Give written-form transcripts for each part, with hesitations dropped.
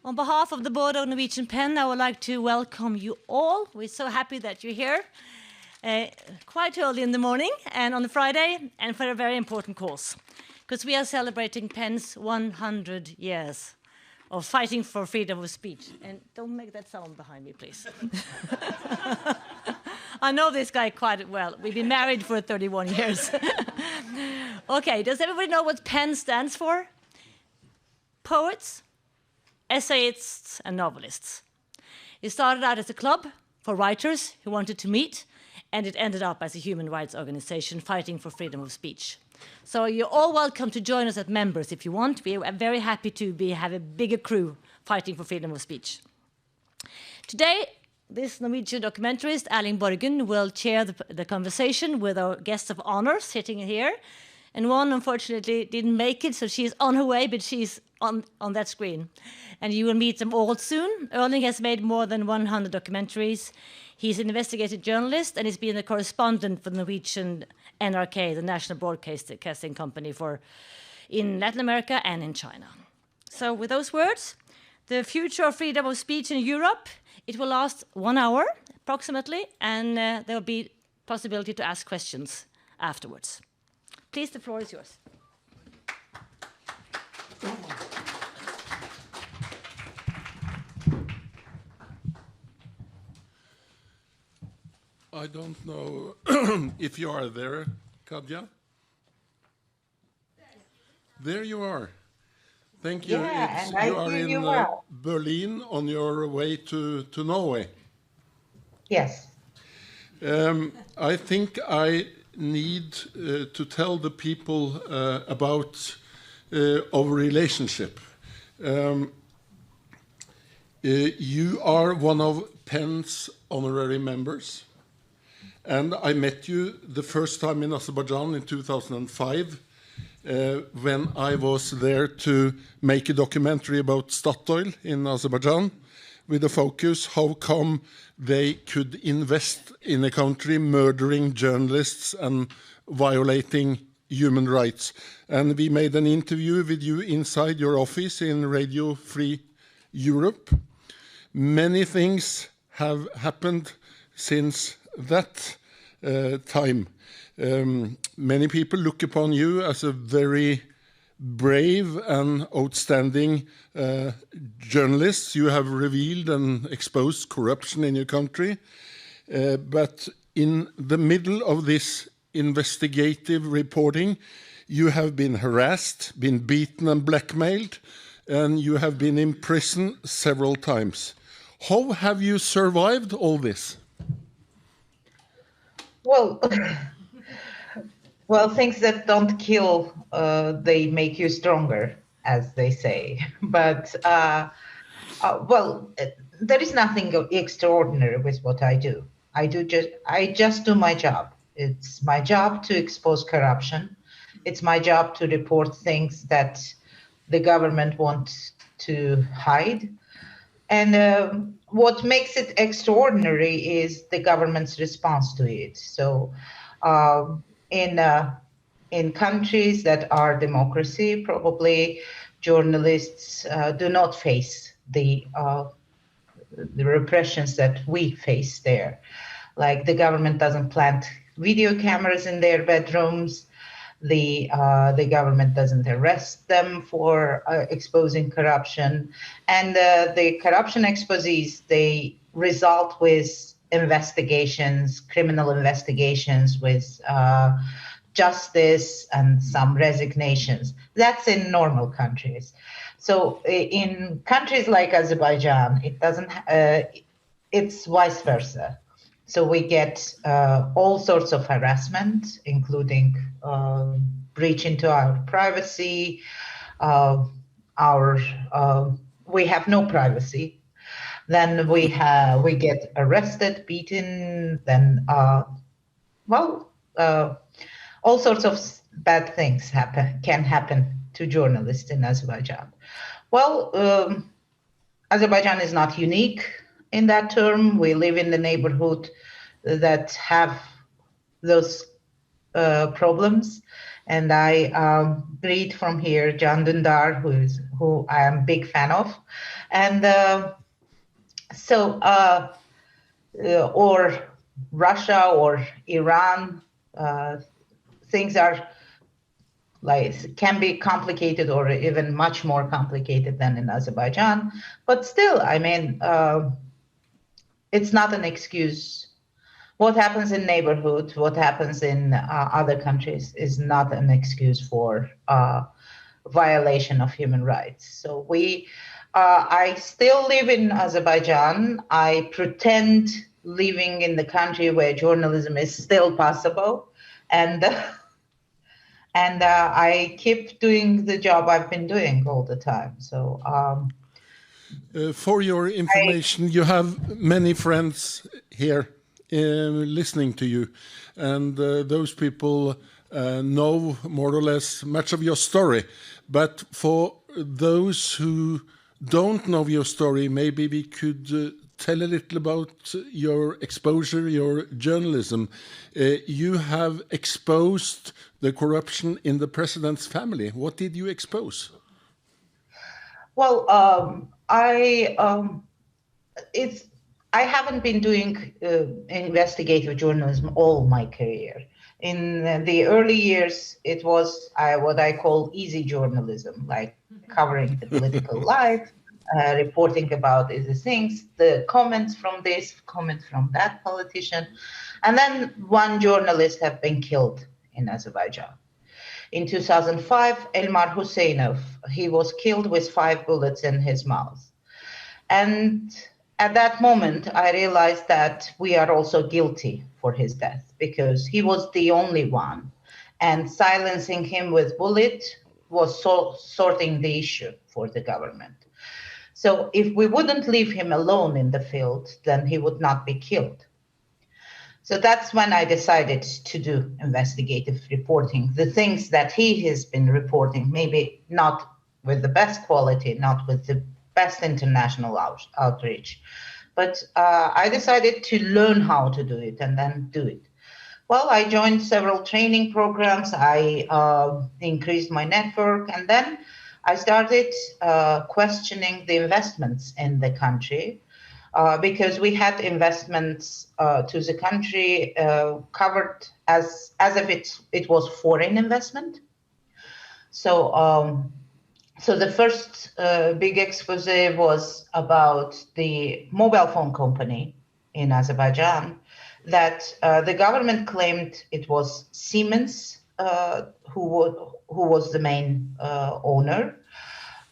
On behalf of the board of Norwegian PEN, I would like to welcome you all. We're so happy that you're here quite early in the morning and on a Friday, and for a very important cause, because we are celebrating PEN's 100 years of fighting for freedom of speech. And don't make that sound behind me, please. I know this guy quite well. We've been married for 31 years. Okay, does everybody know what PEN stands for? Poets, essayists, and novelists. It started out as a club for writers who wanted to meet, and it ended up as a human rights organization fighting for freedom of speech. So you're all welcome to join us as members if you want. We are very happy to have a bigger crew fighting for freedom of speech. Today, this Norwegian documentarist, Erling Borgen, will chair the conversation with our guests of honor sitting here. And one, unfortunately, didn't make it, so she's on her way, but she's on that screen. And you will meet them all soon. Erling has made more than 100 documentaries. He's an investigative journalist, and he's been a correspondent for the Norwegian NRK, the national broadcasting company in Latin America and in China. So with those words, the future of freedom of speech in Europe, it will last 1 hour, approximately, and there will be possibility to ask questions afterwards. Please, the floor is yours. I don't know if you are there, Khadija. There you are. Thank you. Yeah, you are in Berlin on your way to Norway. Yes. I think I need to tell the people about our relationship. You are one of PEN's honorary members, and I met you the first time in Azerbaijan in 2005 when I was there to make a documentary about Statoil in Azerbaijan, with a focus how come they could invest in a country murdering journalists and violating human rights. And we made an interview with you inside your office in Radio Free Europe. Many things have happened since that time. Many people look upon you as a very brave and outstanding journalist. You have revealed and exposed corruption in your country. But in the middle of this investigative reporting, you have been harassed, been beaten and blackmailed, and you have been in prison several times. How have you survived all this? Well, things that don't kill, they make you stronger, as they say. But, there is nothing extraordinary with what I do. I just do my job. It's my job to expose corruption. It's my job to report things that the government wants to hide. And what makes it extraordinary is the government's response to it. So in countries that are democracy, probably journalists do not face the repressions that we face there. Like the government doesn't plant video cameras in their bedrooms. The government doesn't arrest them for exposing corruption. And the corruption exposés, they result with investigations, criminal investigations with justice and some resignations. That's in normal countries. So in countries like Azerbaijan, it doesn't. It's vice versa. So we get all sorts of harassment, including breach into our privacy. We have no privacy. Then we get arrested, beaten. Then all sorts of bad things can happen to journalists in Azerbaijan. Well, Azerbaijan is not unique in that term. We live in the neighborhood that have those problems. And I greet from here John Dündar, who I am a big fan of. And or Russia or Iran, things are can be complicated or even much more complicated than in Azerbaijan. But still, I mean, it's not an excuse. What happens in neighborhood, what happens in other countries is not an excuse for violation of human rights. So I still live in Azerbaijan. I pretend living in the country where journalism is still possible. And I keep doing the job I've been doing all the time. So for your information, you have many friends here listening to you, and those people know more or less much of your story. But for those who don't know your story, maybe we could tell a little about your exposure, your journalism. You have exposed the corruption in the president's family. What did you expose? Well, I haven't been doing investigative journalism all my career. In the early years, it was what I call easy journalism, like covering the political life, reporting about the things, the comments from this, comments from that politician. And then one journalist have been killed in Azerbaijan. In 2005, Elmar Huseynov, he was killed with 5 bullets in his mouth. And at that moment, I realized that we are also guilty for his death because he was the only one. And silencing him with bullet was sorting the issue for the government. So if we wouldn't leave him alone in the field, then he would not be killed. So that's when I decided to do investigative reporting, the things that he has been reporting, maybe not with the best quality, not with the best international outreach. But I decided to learn how to do it and then do it. Well, I joined several training programs. I increased my network, and then I started questioning the investments in the country because we had investments to the country covered as if it was foreign investment. So the first big expose was about the mobile phone company in Azerbaijan that the government claimed it was Siemens who was the main owner.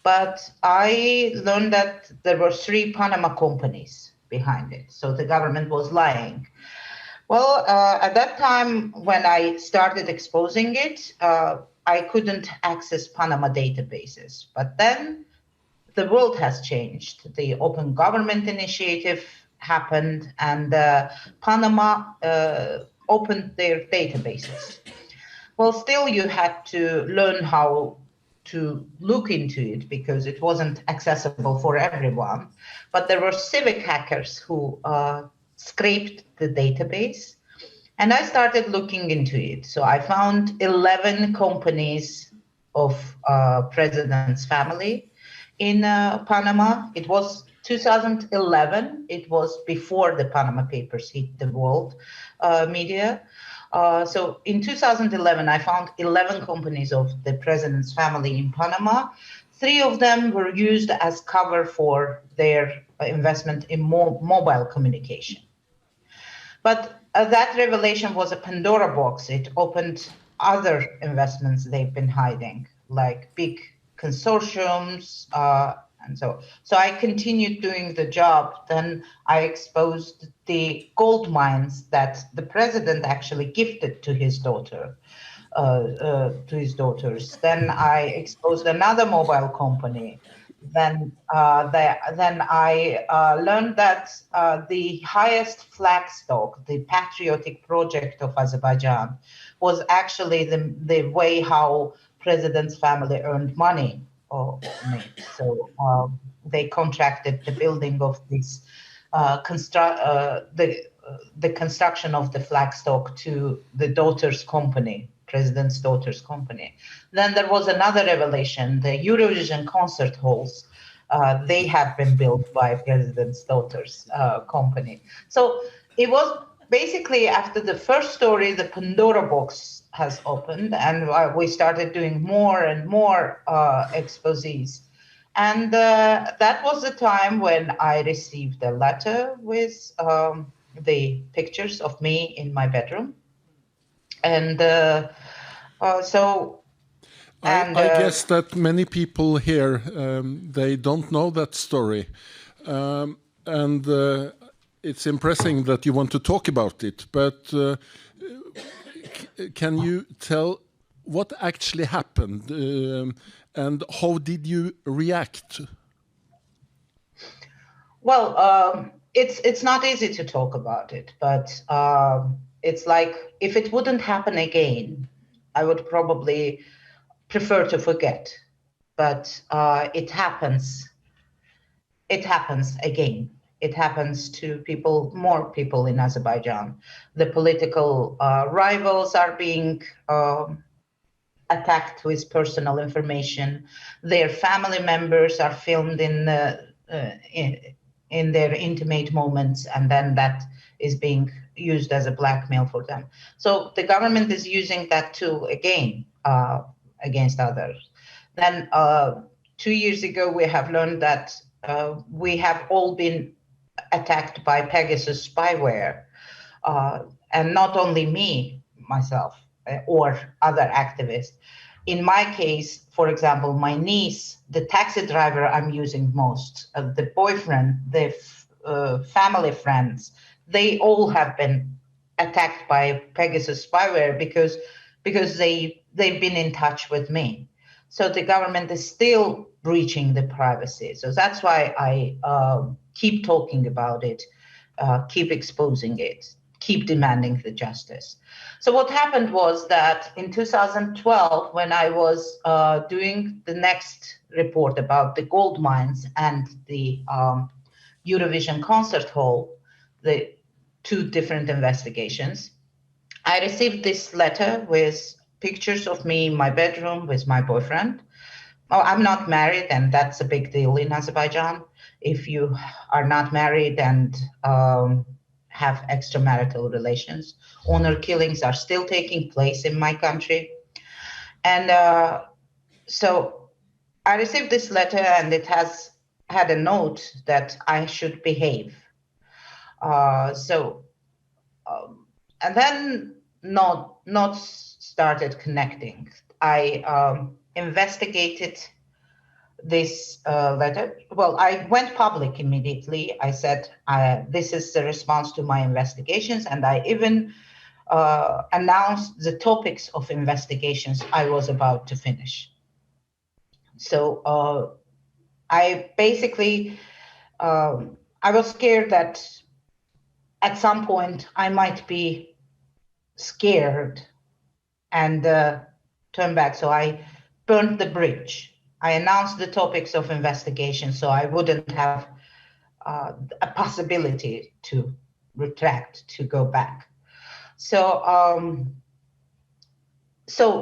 But I learned that there were 3 Panama companies behind it. So the government was lying. Well, at that time, when I started exposing it, I couldn't access Panama databases. But then the world has changed. The Open Government Initiative happened, and Panama opened their databases. Well, still you had to learn how to look into it because it wasn't accessible for everyone. But there were civic hackers who scraped the database, and I started looking into it. So I found 11 companies of president's family in Panama. It was 2011. It was before the Panama Papers hit the world media. So in 2011, I found 11 companies of the president's family in Panama. 3 of them were used as cover for their investment in mobile communication. But that revelation was a Pandora box. It opened other investments they've been hiding, like big consortiums, and so I continued doing the job. Then I exposed the gold mines that the president actually gifted to his daughter, to his daughters. Then I exposed another mobile company. Then I learned that the highest flag stock, the patriotic project of Azerbaijan, was actually the way how president's family earned money on it. So they contracted the building of this the construction of the flag stock to the daughter's company, president's daughter's company. Then there was another revelation: the Eurovision concert halls, they have been built by president's daughter's company. So it was basically, after the first story, the Pandora box has opened, and we started doing more and more exposés. And that was the time when I received a letter with the pictures of me in my bedroom. And I guess that many people here, they don't know that story. And it's impressive that you want to talk about it. But can you tell what actually happened? And how did you react? Well, it's not easy to talk about it, but it's like, if it wouldn't happen again, I would probably prefer to forget. But it happens. It happens again. It happens to people, more people in Azerbaijan. The political rivals are being attacked with personal information. Their family members are filmed in their intimate moments, and then that is being used as a blackmail for them. So the government is using that tool again against others. Then 2 years ago, we have learned that we have all been attacked by Pegasus spyware, and not only me, myself, or other activists. In my case, for example, my niece, the taxi driver I'm using most, the boyfriend, the family friends, they all have been attacked by Pegasus spyware because they've been in touch with me. So the government is still breaching the privacy. So that's why I keep talking about it, keep exposing it, keep demanding the justice. So what happened was that in 2012, when I was doing the next report about the gold mines and the Eurovision concert hall, the two different investigations, I received this letter with pictures of me in my bedroom with my boyfriend. Oh, I'm not married, and that's a big deal in Azerbaijan. If you are not married and have extramarital relations, honor killings are still taking place in my country. And so I received this letter, and it has had a note that I should behave. And then not started connecting. I investigated this letter. Well, I went public immediately. I said, this is the response to my investigations, and I even announced the topics of investigations I was about to finish. So I basically, I was scared that at some point I might be scared and turn back. So I burned the bridge. I announced the topics of investigation so I wouldn't have a possibility to retract, to go back. So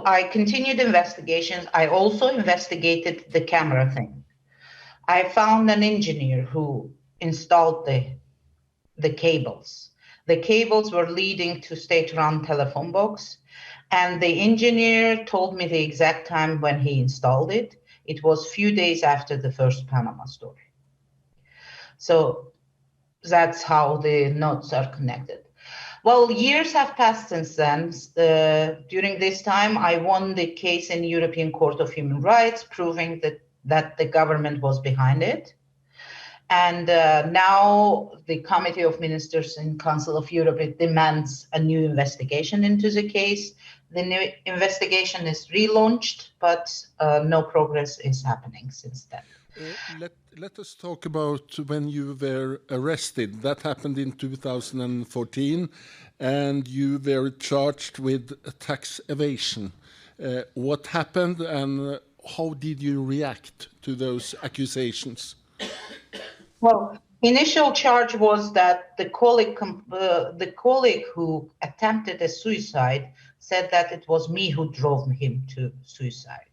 I continued investigations. I also investigated the camera thing. I found an engineer who installed the cables. The cables were leading to state-run telephone box, and the engineer told me the exact time when he installed it. It was a few days after the first Panama story. So that's how the notes are connected. Well, years have passed since then. During this time, I won the case in European Court of Human Rights, proving that the government was behind it. And now the Committee of Ministers in Council of Europe demands a new investigation into the case. The new investigation is relaunched, but no progress is happening since then. Let us talk about when you were arrested. That happened in 2014, and you were charged with tax evasion. What happened, and how did you react to those accusations? Well, initial charge was that the colleague who attempted a suicide said that it was me who drove him to suicide.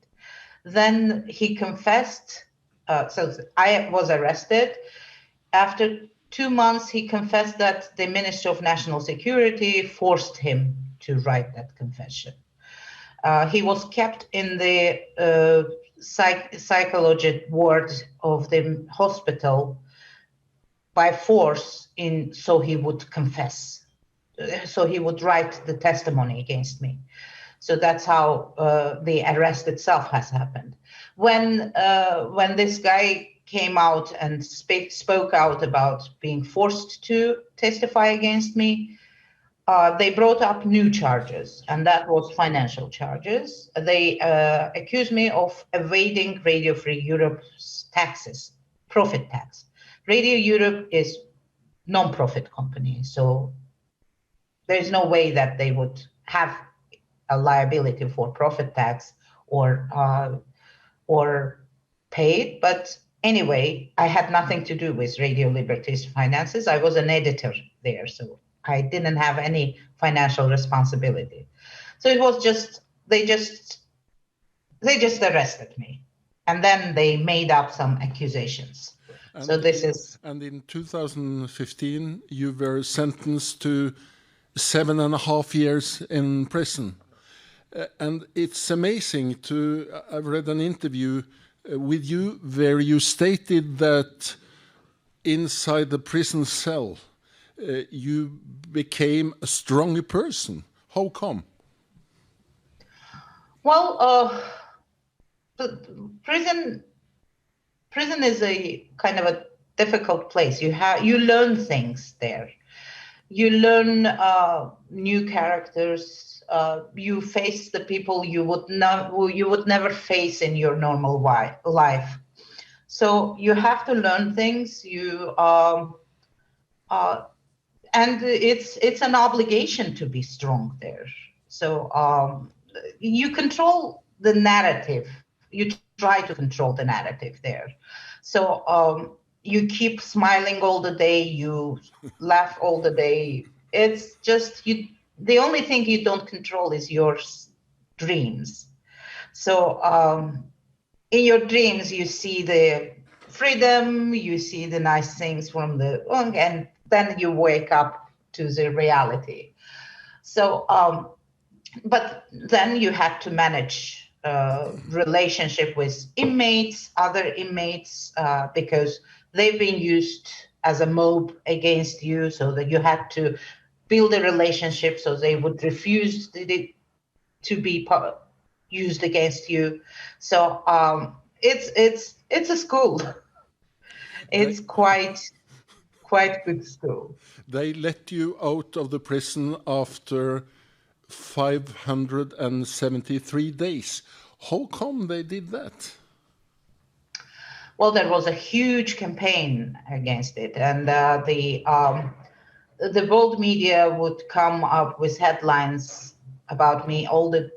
Then he confessed. So I was arrested. After 2 months, he confessed that the Minister of National Security forced him to write that confession. He was kept in the psychology ward of the hospital by force so he would confess, so he would write the testimony against me. So that's how the arrest itself has happened. When this guy came out and spoke out about being forced to testify against me, they brought up new charges, and that was financial charges. They accused me of evading Radio Free Europe's taxes, profit tax. Radio Europe is non-profit company, so there's no way that they would have a liability for profit tax or pay it. But anyway, I had nothing to do with Radio Liberty's finances. I was an editor there, so I didn't have any financial responsibility. So it was just they just arrested me, and then they made up some accusations. And so this is. And in 2015, you were sentenced to 7.5 years in prison. And it's amazing I've read an interview with you where you stated that inside the prison cell, you became a stronger person. How come? Well, prison is a kind of a difficult place. You learn things there. You learn new characters. You face the people you would never face in your normal life. So you have to learn things. And it's an obligation to be strong there. So you control the narrative. You try to control the narrative there. So you keep smiling all the day. You laugh all the day. It's just the only thing you don't control is your dreams. So in your dreams, you see the freedom, you see the nice things and then you wake up to the reality. So, but then you have to manage relationship with other inmates, because they've been used as a mob against you, so that you had to build a relationship so they would refuse to be used against you. So it's a school. It's quite good school. They let you out of the prison after 573 days. How come they did that? Well, there was a huge campaign against it, and the bold media would come up with headlines about me all the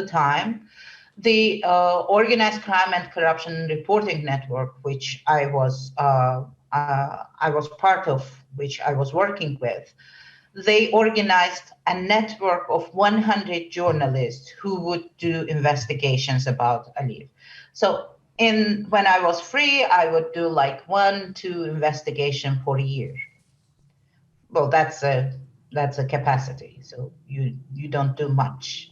time. The Organized Crime and Corruption Reporting Network, which I was part of, which I was working with, they organized a network of 100 journalists who would do investigations about Aliyev. So when I was free, I would do like 1-2 investigations per year. Well, that's a capacity. So you don't do much.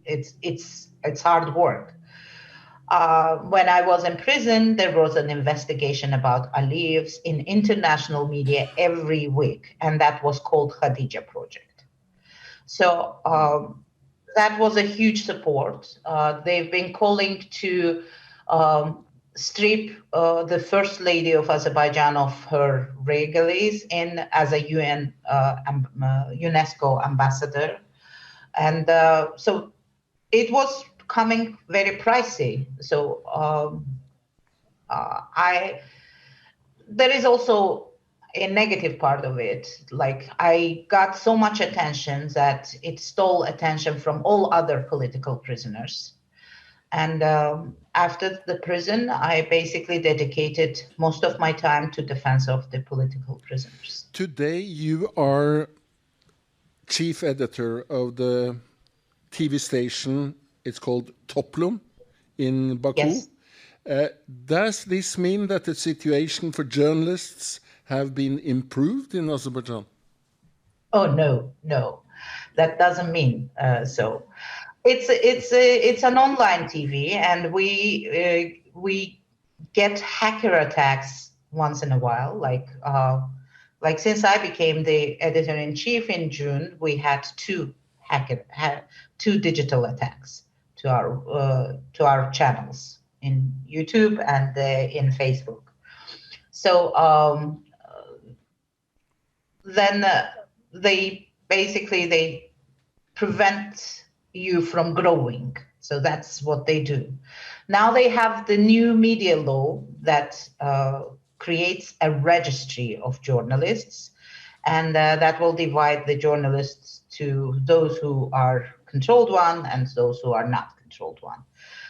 It's hard work. When I was in prison, there was an investigation about Aliyev in international media every week, and that was called Khadija Project. So that was a huge support. They've been calling to strip the First Lady of Azerbaijan of her regalies as a UNESCO ambassador. And so it was coming very pricey. So there is also a negative part of it. Like, I got so much attention that it stole attention from all other political prisoners. And after the prison, I basically dedicated most of my time to defense of the political prisoners. Today, you are chief editor of the TV station. It's called Toplum in Baku. Yes. Does this mean that the situation for journalists have been improved in Azerbaijan? Oh no, no, that doesn't mean so. It's an online TV, and we get hacker attacks once in a while. Like since I became the editor-in-chief in June, we had two digital attacks to our channels in YouTube and in Facebook. So then they prevent you from growing. So that's what they do. Now they have the new media law that creates a registry of journalists, and that will divide the journalists to those who are controlled one and those who are not controlled one.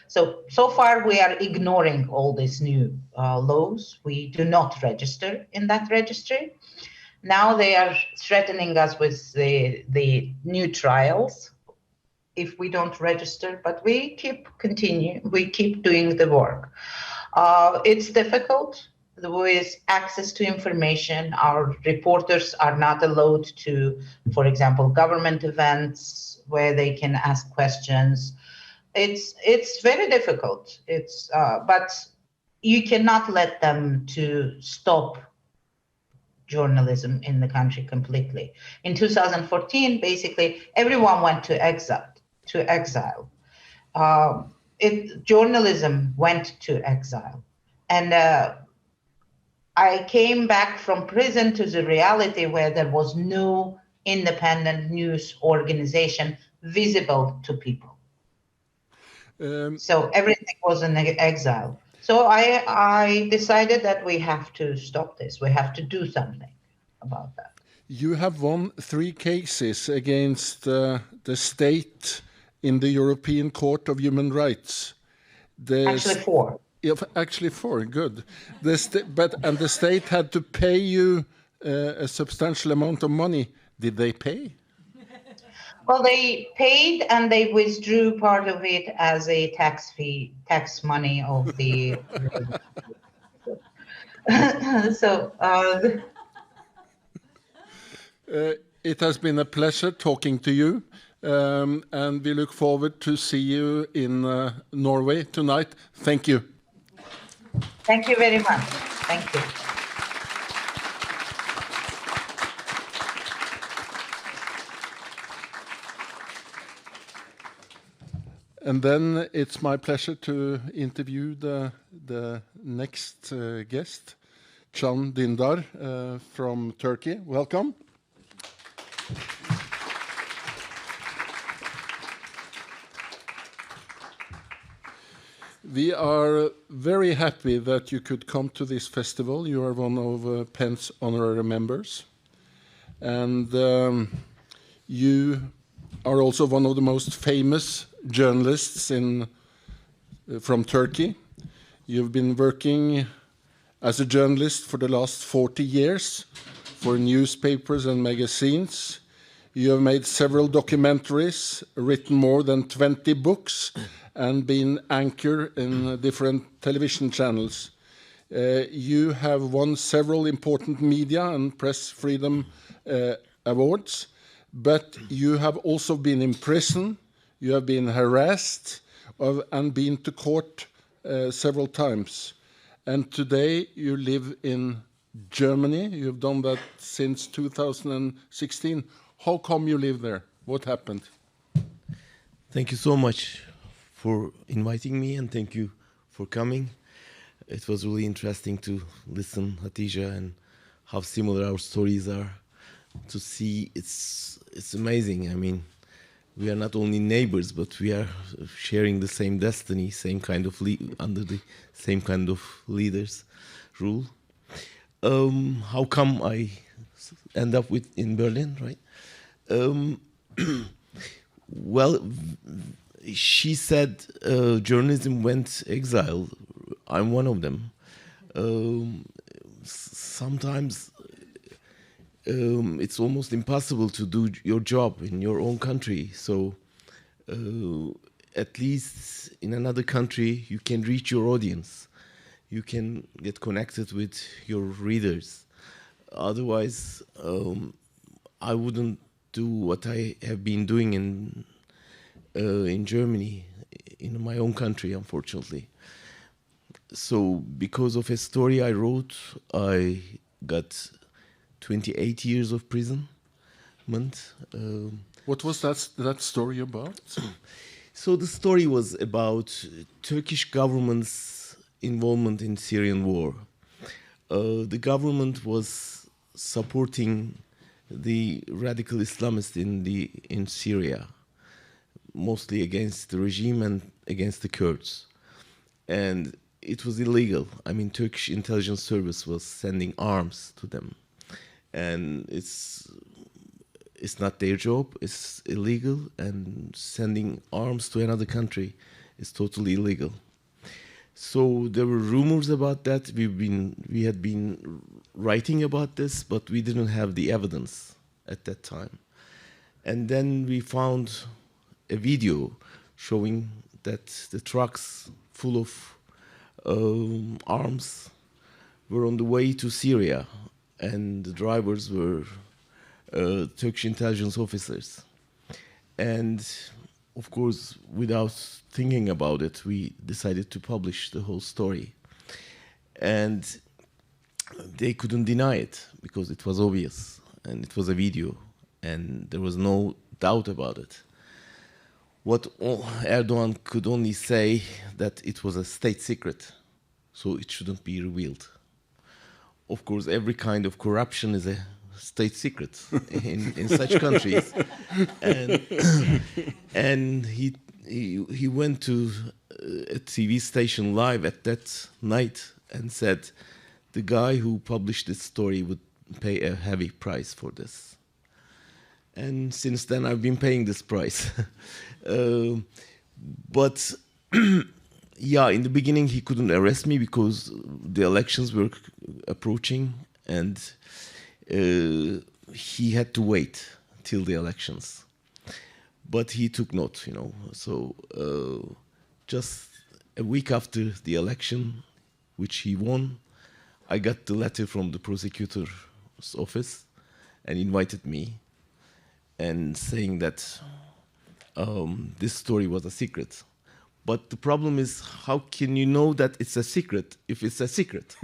So far we are ignoring all these new laws. We do not register in that registry. Now they are threatening us with the new trials if we don't register, but we keep doing the work. It's difficult with access to information. Our reporters are not allowed to, for example, government events where they can ask questions. It's very difficult. But you cannot let them to stop journalism in the country completely. In 2014, basically, everyone went to exile. Journalism went to exile. And I came back from prison to the reality where there was no independent news organization visible to people. So everything was in exile. So I decided that we have to stop this. We have to do something about that. You have won 3 cases against the state in the European Court of Human Rights. Actually 4. Actually 4, good. And the state had to pay you a substantial amount of money. Did they pay? Well, they paid and they withdrew part of it as a tax money of the. So. It has been a pleasure talking to you, and we look forward to see you in Norway tonight. Thank you. Thank you very much. Thank you. And then it's my pleasure to interview the next guest, Can Dündar from Turkey. Welcome. We are very happy that you could come to this festival. You are one of PEN's honorary members. And you are also one of the most famous journalists from Turkey. You've been working as a journalist for the last 40 years for newspapers and magazines. You have made several documentaries, written more than 20 books, and been anchor in different television channels. You have won several important media and press freedom awards, but you have also been in prison, you have been harassed, and been to court several times. And today you live in Germany. You've done that since 2016. How come you live there? What happened? Thank you so much for inviting me, and thank you for coming. It was really interesting to listen, Khadija, and how similar our stories are. To see, it's amazing. I mean, we are not only neighbors, but we are sharing the same destiny, same kind of under the same kind of leaders' rule. How come I end up in Berlin, right? Well, she said journalism went exile. I'm one of them. Sometimes it's almost impossible to do your job in your own country. So at least in another country, you can reach your audience. You can get connected with your readers. Otherwise, I wouldn't do what I have been doing in Germany, in my own country, unfortunately. So because of a story I wrote, I got 28 years of prison. What was that story about? So the story was about Turkish government's involvement in Syrian war. The government was supporting the radical Islamists in Syria, mostly against the regime and against the Kurds. And it was illegal. I mean, Turkish intelligence service was sending arms to them. And it's not their job, it's illegal, and sending arms to another country is totally illegal. So there were rumors about that. We had been writing about this, but we didn't have the evidence at that time. And then we found a video showing that the trucks full of arms were on the way to Syria, and the drivers were Turkish intelligence officers. And of course, without thinking about it, we decided to publish the whole story. And they couldn't deny it because it was obvious, and it was a video, and there was no doubt about it. What Erdogan could only say that it was a state secret, so it shouldn't be revealed. Of course, every kind of corruption is a state secret in such countries. And he went to a TV station live at that night and said the guy who published this story would pay a heavy price for this. And since then, I've been paying this price. But yeah, in the beginning, he couldn't arrest me because the elections were approaching, and he had to wait till the elections. But he took note, you know. So just a week after the election, which he won, I got the letter from the prosecutor's office and invited me, and saying that this story was a secret. But the problem is, how can you know that it's a secret if it's a secret?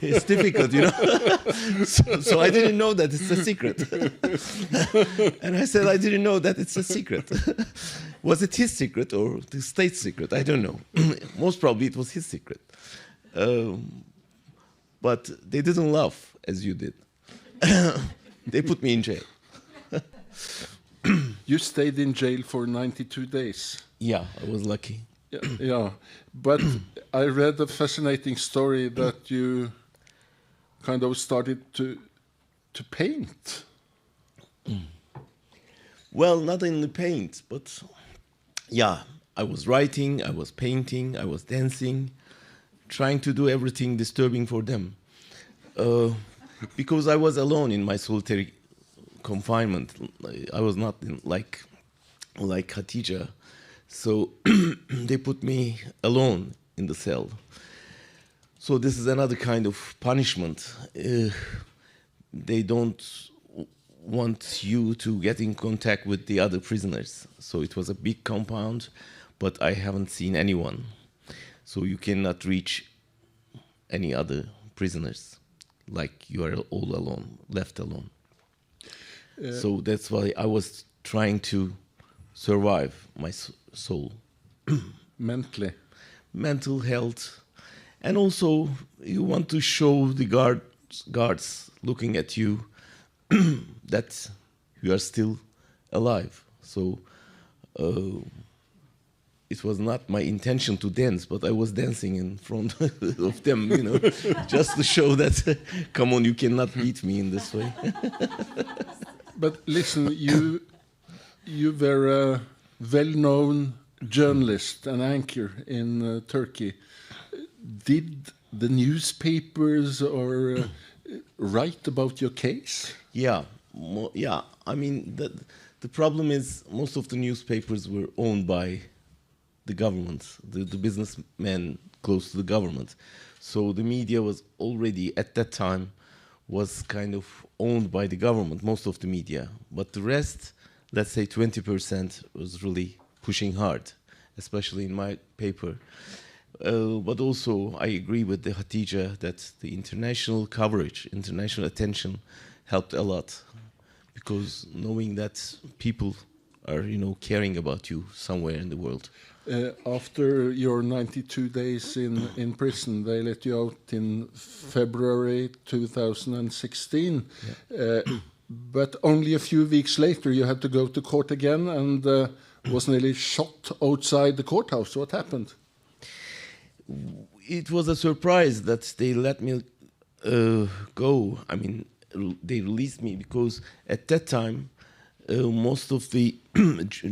It's difficult, you know. So I didn't know that it's a secret. And I said, I didn't know that it's a secret. Was it his secret or the state's secret? I don't know. Most probably it was his secret. But they didn't laugh as you did. They put me in jail. You stayed in jail for 92 days. Yeah, I was lucky. Yeah. But I read a fascinating story that you kind of started to paint. Well, not in the paint, but yeah, I was writing, I was painting, I was dancing, trying to do everything disturbing for them. Because I was alone in my solitary confinement. I was not like Khadija. So they put me alone in the cell. So this is another kind of punishment. They don't want you to get in contact with the other prisoners. So it was a big compound, but I haven't seen anyone. So you cannot reach any other prisoners. Like you are all alone, left alone. So that's why I was trying to survive my soul. Mentally. Mental health. And also, you want to show the guards looking at you that you are still alive. So it was not my intention to dance, but I was dancing in front of them, you know, just to show that, come on, you cannot beat me in this way. But listen, you were a well-known journalist and anchor in Turkey. Did the newspapers write about your case? Yeah, yeah. I mean, The problem is most of the newspapers were owned by the government, the businessmen close to the government. So the media was already, at that time, was kind of owned by the government, most of the media. But the rest, let's say 20%, was really pushing hard, especially in my paper. But also, I agree with the Khadija that the international coverage, international attention helped a lot. Because knowing that people are, caring about you somewhere in the world. After your 92 days in prison, they let you out in February 2016. Yeah. But only a few weeks later, you had to go to court again and was nearly shot outside the courthouse. What happened? It was a surprise that they let me go. I mean, they released me because at that time, most of the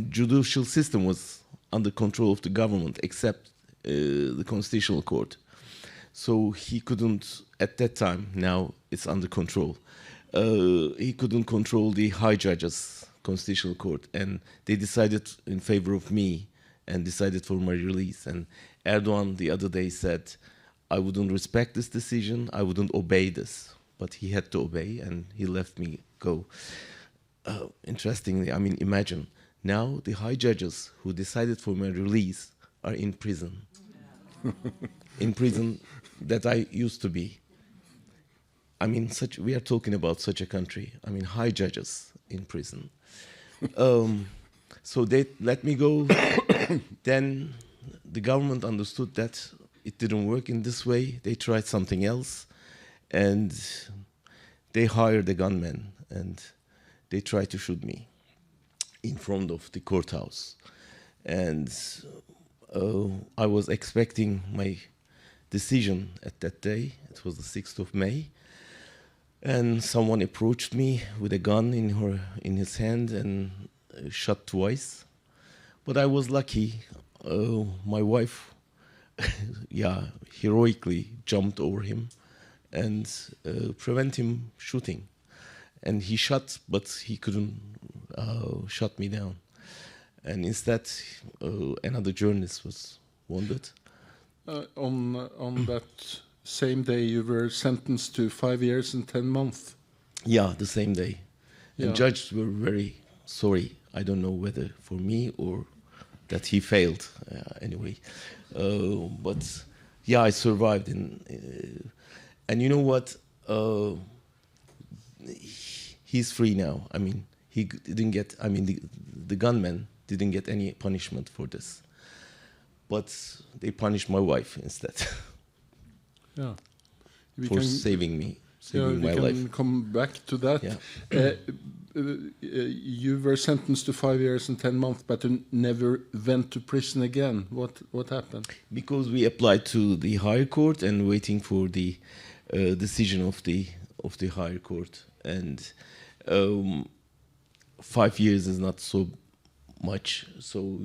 judicial system was under control of the government, except the Constitutional Court. So he couldn't, at that time, now it's under control, he couldn't control the high judges, Constitutional Court, and they decided in favor of me and decided for my release. And Erdogan the other day said, I wouldn't respect this decision, I wouldn't obey this. But he had to obey, and he let me go. Interestingly, I mean, imagine, now the high judges who decided for my release are in prison. In prison that I used to be. I mean, we are talking about such a country. I mean, high judges in prison. So they let me go. Then the government understood that it didn't work in this way. They tried something else. And they hired a gunman, and they tried to shoot me in front of the courthouse. And I was expecting my decision at that day. It was the 6th of May. And someone approached me with a gun in his hand and shot twice. But I was lucky. My wife, heroically jumped over him and prevent him shooting. And he shot, but he couldn't shut me down. And instead, another journalist was wounded. On that same day, you were sentenced to 5 years and 10 months. Yeah, the same day. Yeah. And judges were very sorry. I don't know whether for me or that he failed anyway. But yeah, I survived. And you know what? He's free now. I mean, he didn't get, I mean, the gunman didn't get any punishment for this. But they punished my wife instead. Yeah. For saving me, saving my life. We can come back to that. Yeah. You were sentenced to 5 years and 10 months, but you never went to prison again. What happened? Because we applied to the higher court and waiting for the decision of the higher court. And 5 years is not so much. So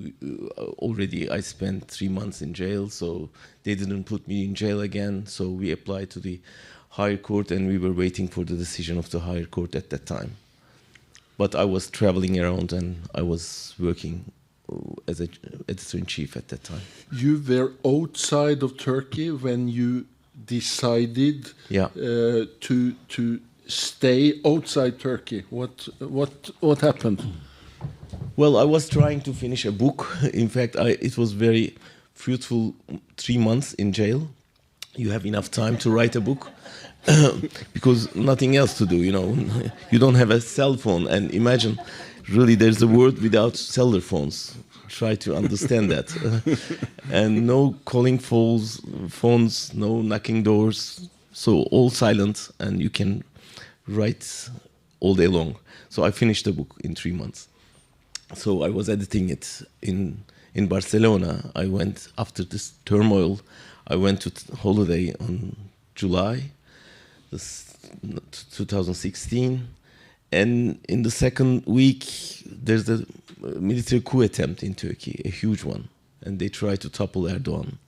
already I spent 3 months in jail. So they didn't put me in jail again. So we applied to the higher court, and we were waiting for the decision of the higher court at that time. But I was traveling around, and I was working as an editor-in-chief at that time. You were outside of Turkey when you decided to stay outside Turkey. What happened? Well, I was trying to finish a book. In fact, it was very fruitful 3 months in jail. You have enough time to write a book. Because nothing else to do, you know. You don't have a cell phone, and imagine, really, there's a world without cellular phones. Try to understand that. And no calling phones, no knocking doors, so all silent, and you can write all day long. So I finished the book in 3 months. So I was editing it in Barcelona. I went, after this turmoil, I went to holiday on July 2016, and in the second week there's a military coup attempt in Turkey, a huge one, and they tried to topple Erdogan.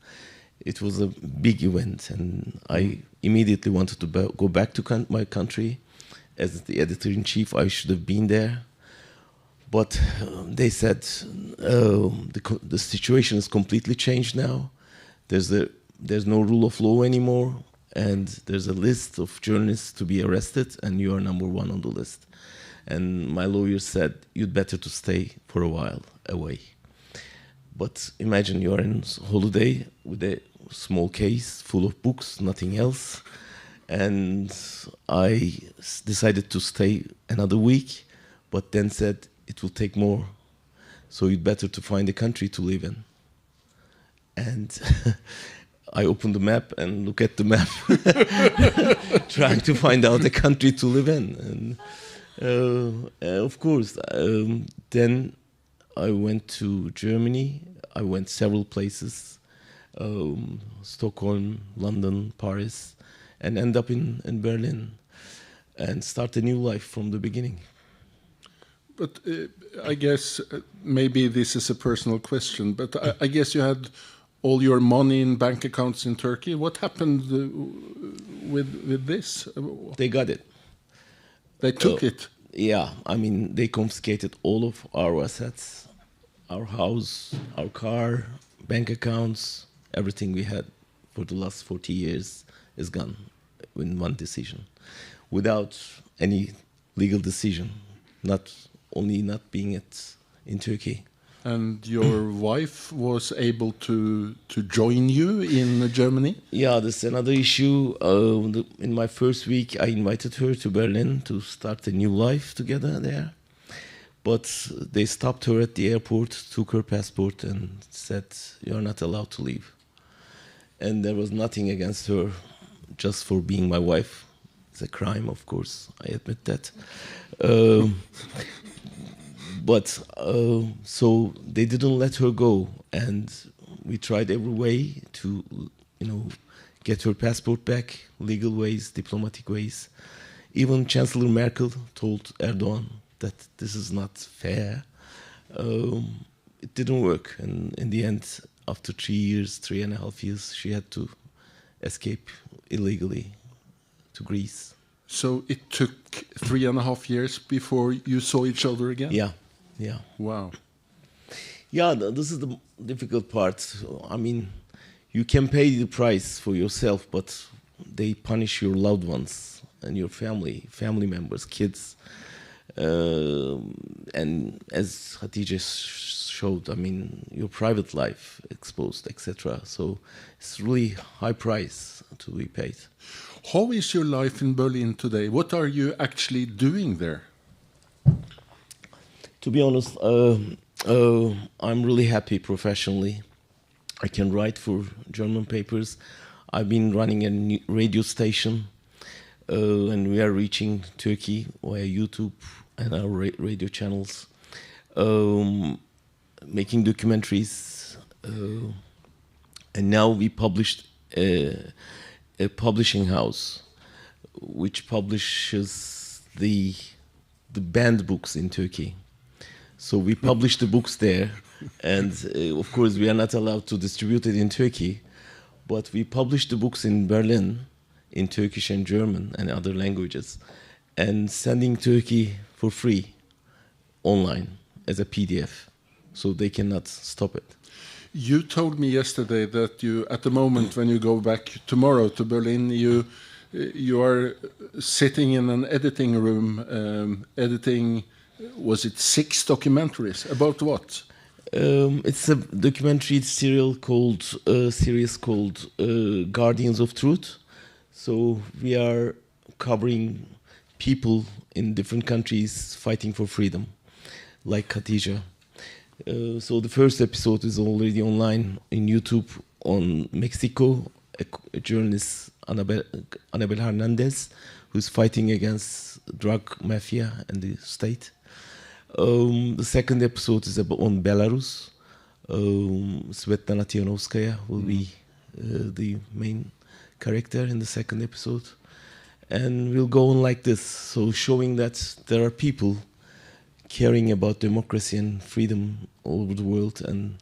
It was a big event, and I immediately wanted to go back to my country. As the editor-in-chief, I should have been there, But they said the situation is completely changed now. There's no rule of law anymore, and there's a list of journalists to be arrested, and you are number one on the list. And my lawyer said, you'd better to stay for a while away. But imagine you are in holiday with a small case full of books, nothing else. And I decided to stay another week, but then said it will take more. So you'd better to find a country to live in. And I opened the map and look at the map, trying to find out a country to live in. And of course, then I went to Germany. I went several places, Stockholm, London, Paris, and end up in Berlin and start a new life from the beginning. But I guess maybe this is a personal question, but I guess you had all your money in bank accounts in Turkey. What happened with this? They got it. They took it? Yeah, I mean, they confiscated all of our assets, our house, our car, bank accounts, everything we had for the last 40 years is gone in one decision, without any legal decision, not only not being in Turkey. And your wife was able to join you in Germany? Yeah, that's another issue. In my first week, I invited her to Berlin to start a new life together there. But they stopped her at the airport, took her passport, and said, "You're not allowed to leave." And there was nothing against her, just for being my wife. It's a crime, of course, I admit that. But so they didn't let her go, and we tried every way to, get her passport back, legal ways, diplomatic ways. Even Chancellor Merkel told Erdogan that this is not fair. It didn't work, and in the end, after 3.5 years, she had to escape illegally to Greece. So it took 3.5 years before you saw each other again? Yeah. Wow. Yeah, this is the difficult part. I mean, you can pay the price for yourself, but they punish your loved ones and your family members, kids. And as Khadija showed, I mean, your private life exposed, etc. So it's really high price to be paid. How is your life in Berlin today? What are you actually doing there? To be honest, I'm really happy professionally. I can write for German papers. I've been running a radio station, and we are reaching Turkey via YouTube and our radio channels, making documentaries. And now we published a publishing house which publishes the banned books in Turkey. So we publish the books there, and of course we are not allowed to distribute it in Turkey, but we publish the books in Berlin in Turkish and German and other languages, and sending Turkey for free online as a PDF, so they cannot stop it. You told me yesterday that you, at the moment when you go back tomorrow to Berlin, you are sitting in an editing room, editing. Was it 6 documentaries? About what? It's a documentary series called Guardians of Truth. So we are covering people in different countries fighting for freedom, like Khadija. So the first episode is already online in YouTube on Mexico, a journalist, Anabel Hernandez, who's fighting against drug mafia and the state. The second episode is on Belarus. Svetlana Tianovskaya will be the main character in the second episode. And we'll go on like this, so showing that there are people caring about democracy and freedom all over the world, and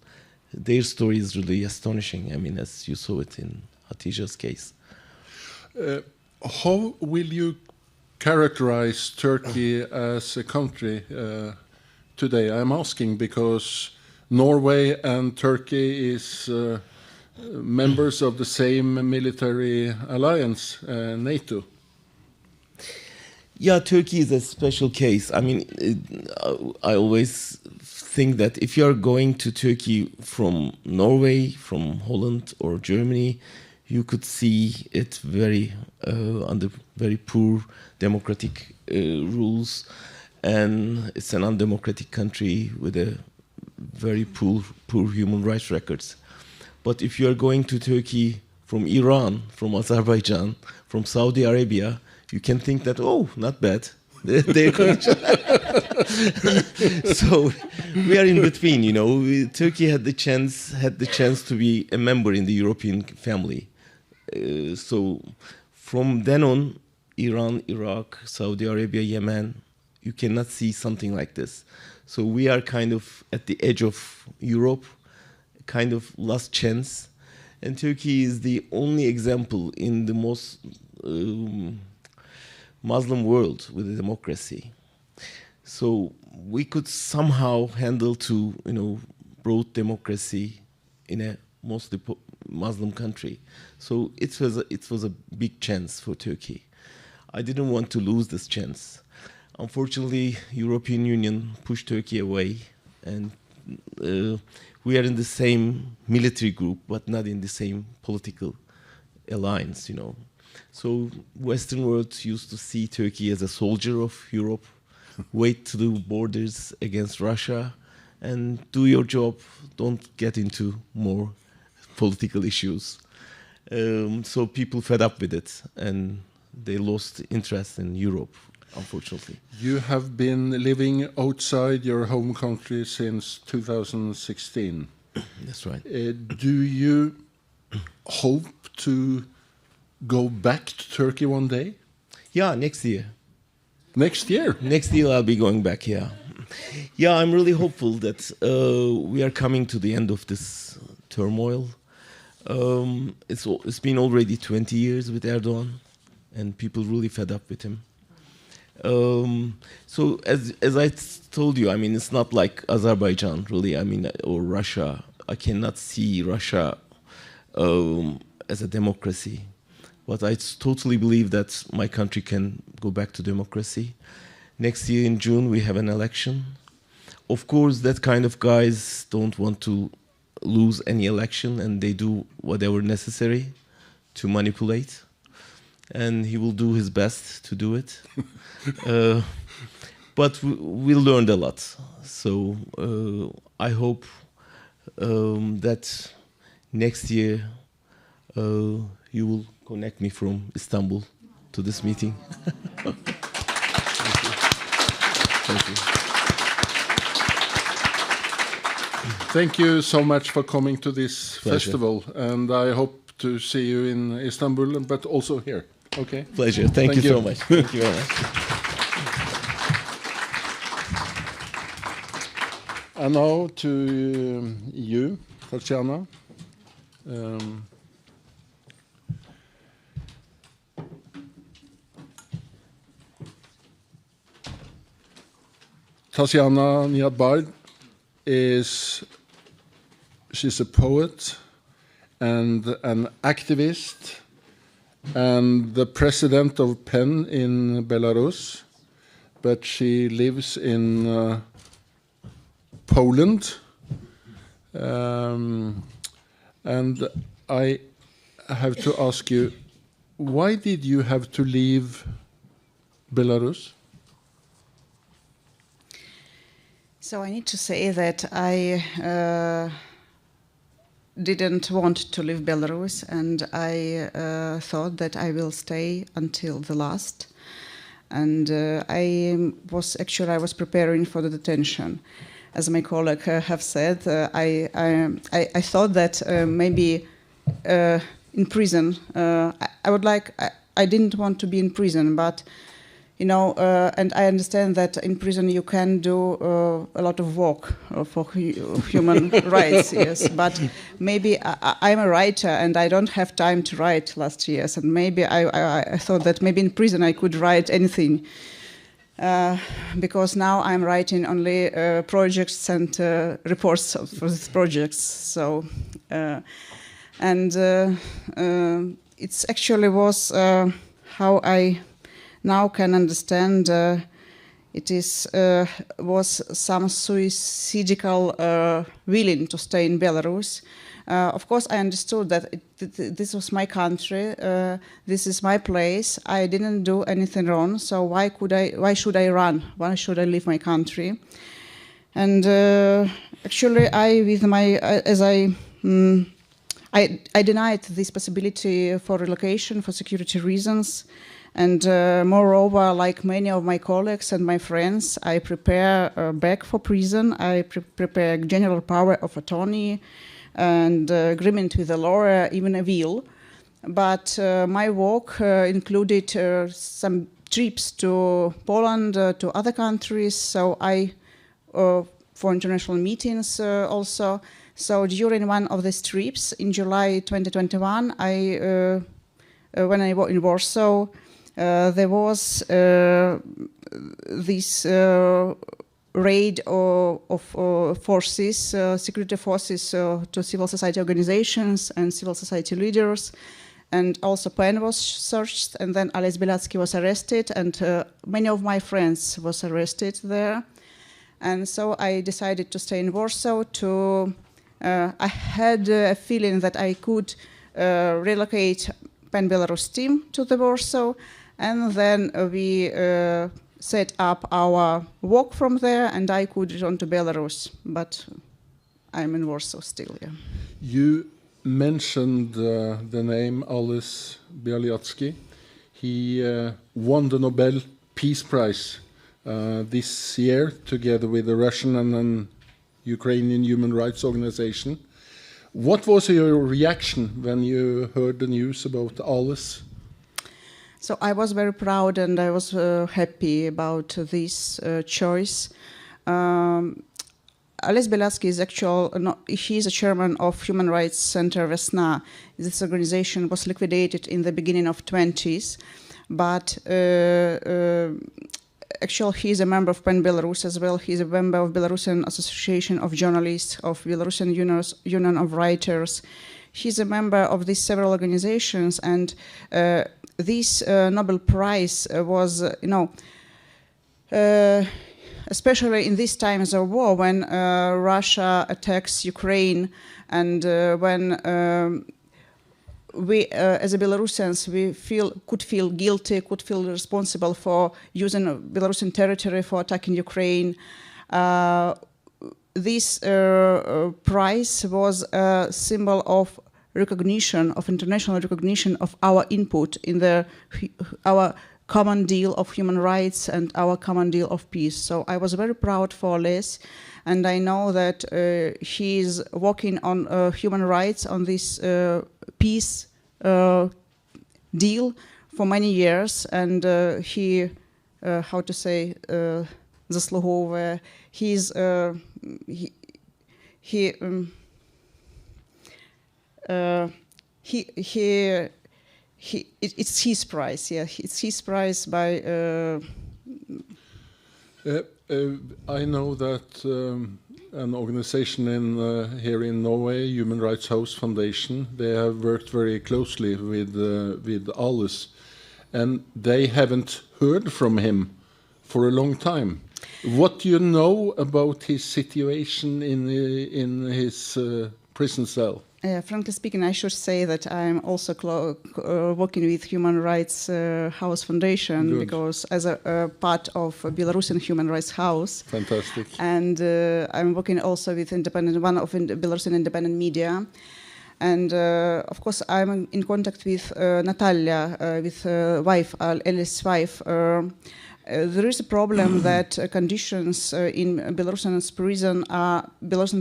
their story is really astonishing. I mean, as you saw it in Hatice's case. How will you characterize Turkey as a country today? I'm asking because Norway and Turkey is members of the same military alliance, NATO. Yeah, Turkey is a special case. I mean, I always think that if you are going to Turkey from Norway, from Holland or Germany, you could see it very under very poor democratic rules, and it's an undemocratic country with a very poor human rights records. But if you are going to Turkey from Iran, from Azerbaijan, from Saudi Arabia, you can think that, oh, not bad. They're so we are in between, you know. Turkey had the chance to be a member in the European family. So from then on, Iran, Iraq, Saudi Arabia, Yemen, you cannot see something like this. So we are kind of at the edge of Europe, kind of last chance. And Turkey is the only example in the most Muslim world with a democracy. So we could somehow handle to, you know, broad democracy in a mostly Muslim country. So it was a big chance for Turkey. I didn't want to lose this chance. Unfortunately, European Union pushed Turkey away, and we are in the same military group, but not in the same political alliance, you know. So Western world used to see Turkey as a soldier of Europe, wait to the borders against Russia, and do your job, don't get into more political issues. So people fed up with it, and they lost interest in Europe, unfortunately. You have been living outside your home country since 2016. That's right. Do you hope to go back to Turkey one day? Yeah, next year. Next year? Next year I'll be going back, yeah. Yeah, I'm really hopeful that we are coming to the end of this turmoil. It's been already 20 years with Erdogan, and people really fed up with him. So as I told you, I mean, it's not like Azerbaijan, really, I mean, or Russia. I cannot see Russia as a democracy. But I totally believe that my country can go back to democracy. Next year in June, we have an election. Of course, that kind of guys don't want to lose any election, and they do whatever necessary to manipulate. And he will do his best to do it. But we learned a lot. So I hope that next year you will connect me from Istanbul to this meeting. Thank you. Thank you so much for coming to this Pleasure. festival, and I hope to see you in Istanbul, but also here. Okay? Pleasure. Thank you so much. Thank you very much. And now to you, Taciana. Taciana Niadbaj she's a poet and an activist and the president of PEN in Belarus, but she lives in Poland. And I have to ask you, why did you have to leave Belarus? So I need to say that I didn't want to leave Belarus, and I thought that I will stay until the last. And I was preparing for the detention. As my colleague have said, I thought that maybe in prison, I didn't want to be in prison, but you know, and I understand that in prison you can do a lot of work for human rights, yes. But maybe I'm a writer and I don't have time to write last years, and maybe I thought that maybe in prison I could write anything. because now I'm writing only projects and reports for these projects. So, it's actually was how I now can understand. It was some suicidal willing to stay in Belarus. Of course, I understood that this was my country. This is my place. I didn't do anything wrong. So why should I run? Why should I leave my country? And actually, I denied this possibility for relocation for security reasons. And moreover, like many of my colleagues and my friends, I prepare back for prison. I prepare general power of attorney and agreement with the lawyer, even a will. But my work included some trips to Poland, to other countries. So for international meetings also. So during one of these trips in July 2021, when I was in Warsaw, there was this raid of forces, security forces to civil society organizations and civil society leaders. And also PEN was searched, and then Ales Bielatsky was arrested, and many of my friends was arrested there. And so I decided to stay in Warsaw. I had a feeling that I could relocate PEN Belarus team to the Warsaw, and then we set up our work from there, and I could return to Belarus, but I'm in Warsaw still. Yeah. You mentioned the name Ales Bielatsky. He won the Nobel Peace Prize this year, together with a Russian and an Ukrainian human rights organization. What was your reaction when you heard the news about Ales? So I was very proud and I was happy about this choice. Ales Bielatsky is he's a chairman of Human Rights Center Vesna. This organization was liquidated in the beginning of 20s, but actually he is a member of PEN Belarus as well. He is a member of Belarusian Association of Journalists, of Belarusian Union of Writers. He's a member of these several organizations, and this Nobel Prize was, especially in these times of war, when Russia attacks Ukraine, and when we, as a Belarusians, could feel guilty, could feel responsible for using Belarusian territory for attacking Ukraine. This prize was a symbol of recognition, of international recognition of our input in our common deal of human rights and our common deal of peace. So I was very proud for Les, and I know that he is working on human rights, on this peace deal for many years, and he, how to say, заслуговує, it's his prize, yeah. It's his prize by. I know that an organization here in Norway, Human Rights House Foundation, they have worked very closely with Ales, and they haven't heard from him for a long time. What do you know about his situation in his prison cell? Frankly speaking, I should say that I'm also working with Human Rights House Foundation. Good. Because as a part of Belarusian Human Rights House. Fantastic. And I'm working also with one of Belarusian independent media. And of course, I'm in contact with Natalia, with Elis' wife. There is a problem that conditions in Belarusian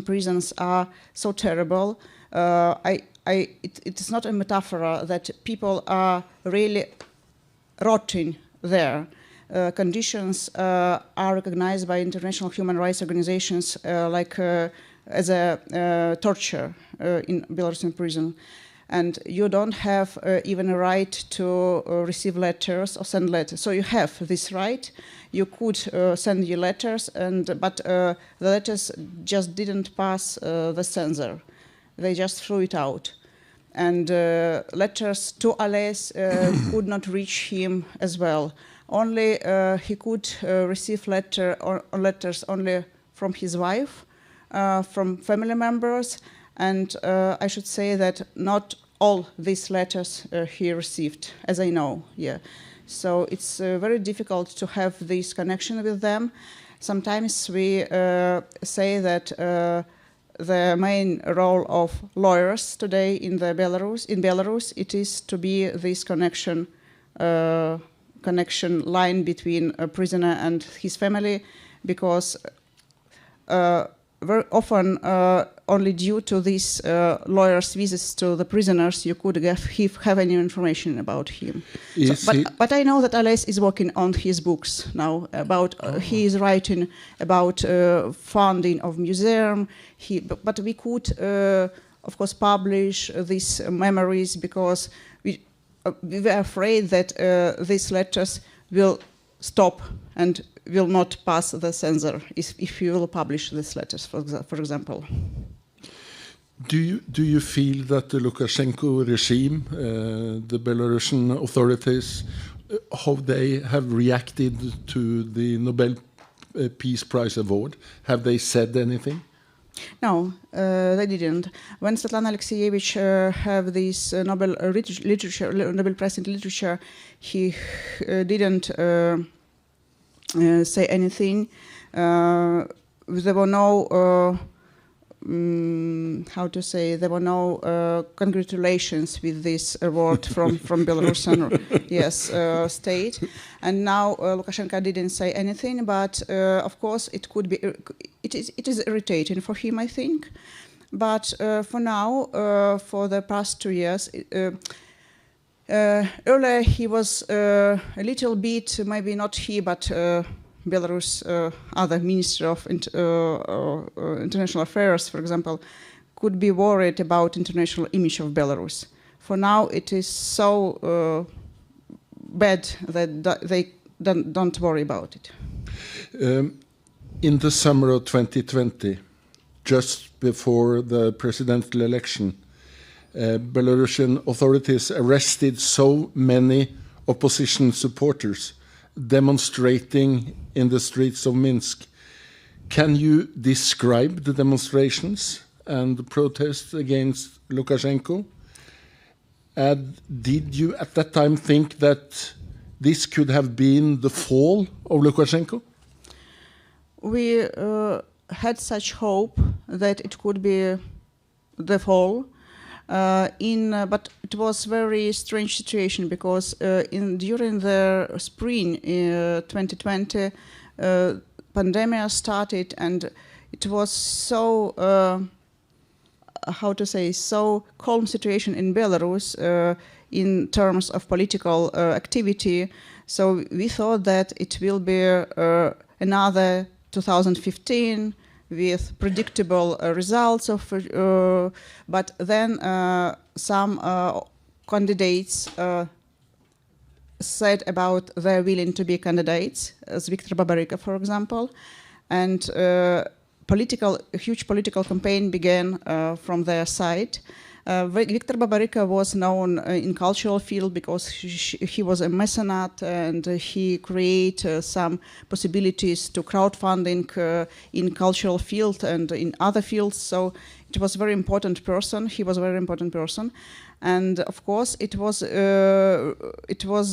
prisons are so terrible. It is not a metaphor that people are really rotting there. Conditions are recognized by international human rights organizations as a torture in Belarusian prison. and you don't have even a right to receive letters or send letters. So you have this right. You could send your letters, but the letters just didn't pass the censor. They just threw it out. And letters to Ales could not reach him as well. Only he could receive letters only from his wife, from family members, and I should say that not all these letters he received, as I know. Yeah, so it's very difficult to have this connection with them. Sometimes we say that the main role of lawyers today in Belarus, it is to be this connection line between a prisoner and his family, because very often only due to these lawyers' visits to the prisoners, you could have any information about him. But I know that Ales is working on his books now. He is writing about funding of museum. But we could, of course, publish these memories, because we were afraid that these letters will stop and will not pass the censor if you will publish these letters, for example. Do you feel that the Lukashenko regime, the Belarusian authorities, how they have reacted to the Nobel Peace Prize award? Have they said anything? No, they didn't. When Svetlana Alexievich have this Nobel Prize in Literature, he didn't say anything. There were no there were no congratulations with this award from Belarusian state. And now Lukashenko didn't say anything, but of course it could be it is irritating for him, I think. But for now, for the past 2 years, earlier he was a little bit, maybe not he, but Belarus, other Minister of International Affairs, for example, could be worried about international image of Belarus. For now, it is so bad that they don't worry about it. In the summer of 2020, just before the presidential election, Belarusian authorities arrested so many opposition supporters demonstrating in the streets of Minsk. Can you describe the demonstrations and the protests against Lukashenko? Did you at that time think that this could have been the fall of Lukashenko? We had such hope that it could be the fall. But it was a very strange situation, because during the spring 2020, pandemic started, and it was so so calm situation in Belarus in terms of political activity. So we thought that it will be another 2015. With predictable results but then some candidates said about their willing to be candidates, as Viktor Babarika, for example, and a huge political campaign began from their side. Viktor Babarika was known in cultural field because he was a mecenate, and he created some possibilities to crowdfunding in cultural field and in other fields. So it was a very important person. He was a very important person, and of course it was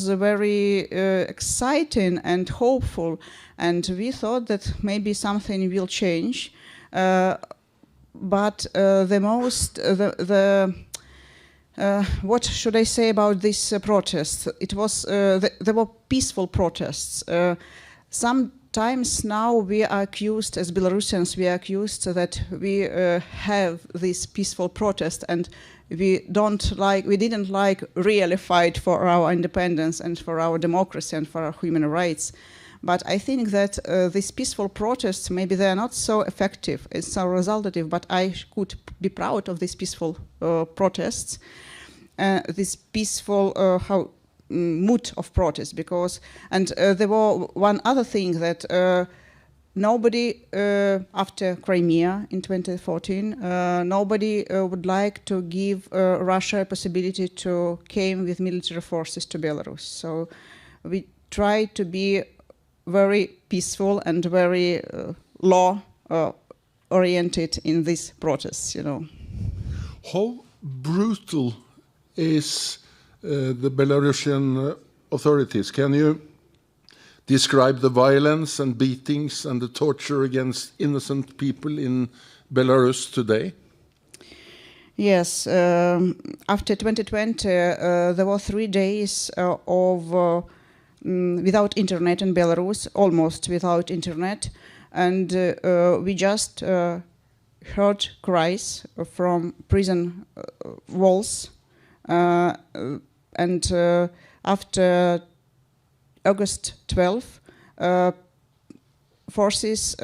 very exciting and hopeful, and we thought that maybe something will change. But what should I say about this protest? It was there were peaceful protests. Sometimes now we are accused, as Belarusians, that we have this peaceful protest, and we didn't really fight for our independence and for our democracy and for our human rights. But I think that these peaceful protests, maybe they are not so effective, it's so resultative, but I could be proud of these peaceful protests. this peaceful mood of protest, because there was one other thing that nobody after Crimea in 2014, nobody would like to give Russia a possibility to came with military forces to Belarus. So we try to be very peaceful and very law oriented in these protests, you know. How brutal is the Belarusian authorities? Can you describe the violence and beatings and the torture against innocent people in Belarus today? Yes, after 2020, there were 3 days of without internet in Belarus, almost without internet, and we just heard cries from prison walls, and after August 12, forces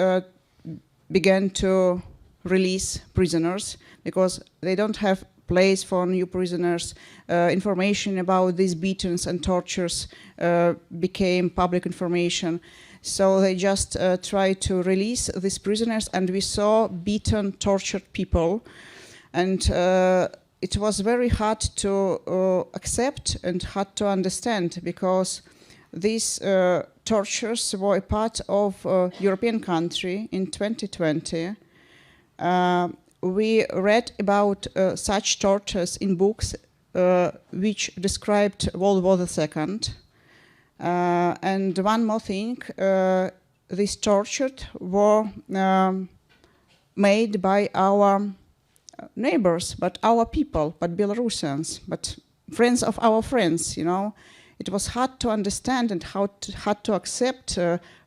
began to release prisoners because they don't have place for new prisoners. Information about these beatings and tortures became public information. So they just tried to release these prisoners, and we saw beaten, tortured people. And it was very hard to accept and hard to understand, because these tortures were a part of a European country in 2020. We read about such tortures in books which described World War II. And one more thing, these tortures were made by our neighbors, but our people, but Belarusians, but friends of our friends, you know. It was hard to understand and hard to accept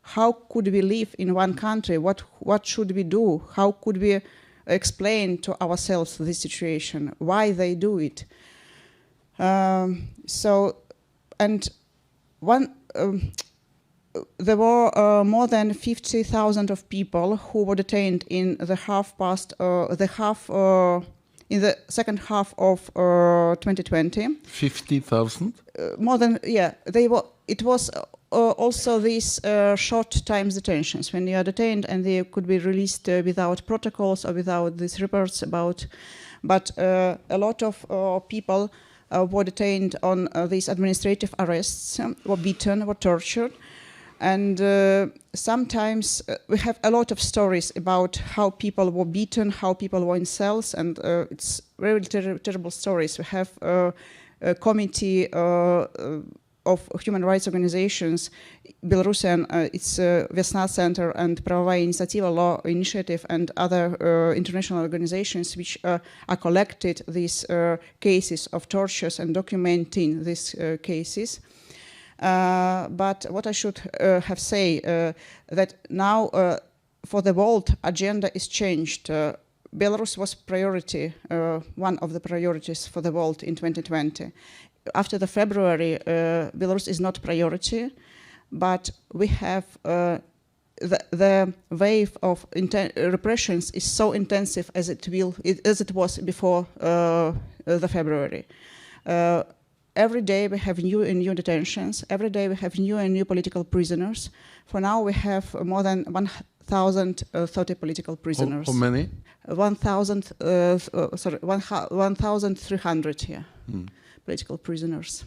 how could we live in one country, what should we do, how could we explain to ourselves this situation, why they do it. There were more than 50,000 of people who were detained in the in the second half of 2020. 50,000? More than, yeah. It was also these short time detentions, when you are detained and they could be released without protocols or without these reports about. But a lot of people were detained on these administrative arrests, were beaten, were tortured. And sometimes we have a lot of stories about how people were beaten, how people were in cells, and it's very terrible stories. We have a committee of human rights organizations, Belarusian, it's Vesna Center and Pravaya Initiativa Law Initiative and other international organizations which are collected these cases of tortures and documenting these cases. But what I should have say that now for the world agenda is changed. Belarus was priority, one of the priorities for the world in 2020. After the February, Belarus is not priority, but we have the wave of repressions is so intensive as it was before the February. Every day we have new and new detentions. Every day we have new and new political prisoners. For now we have more than 1,030 political prisoners. How many? 1,300 here. Political prisoners.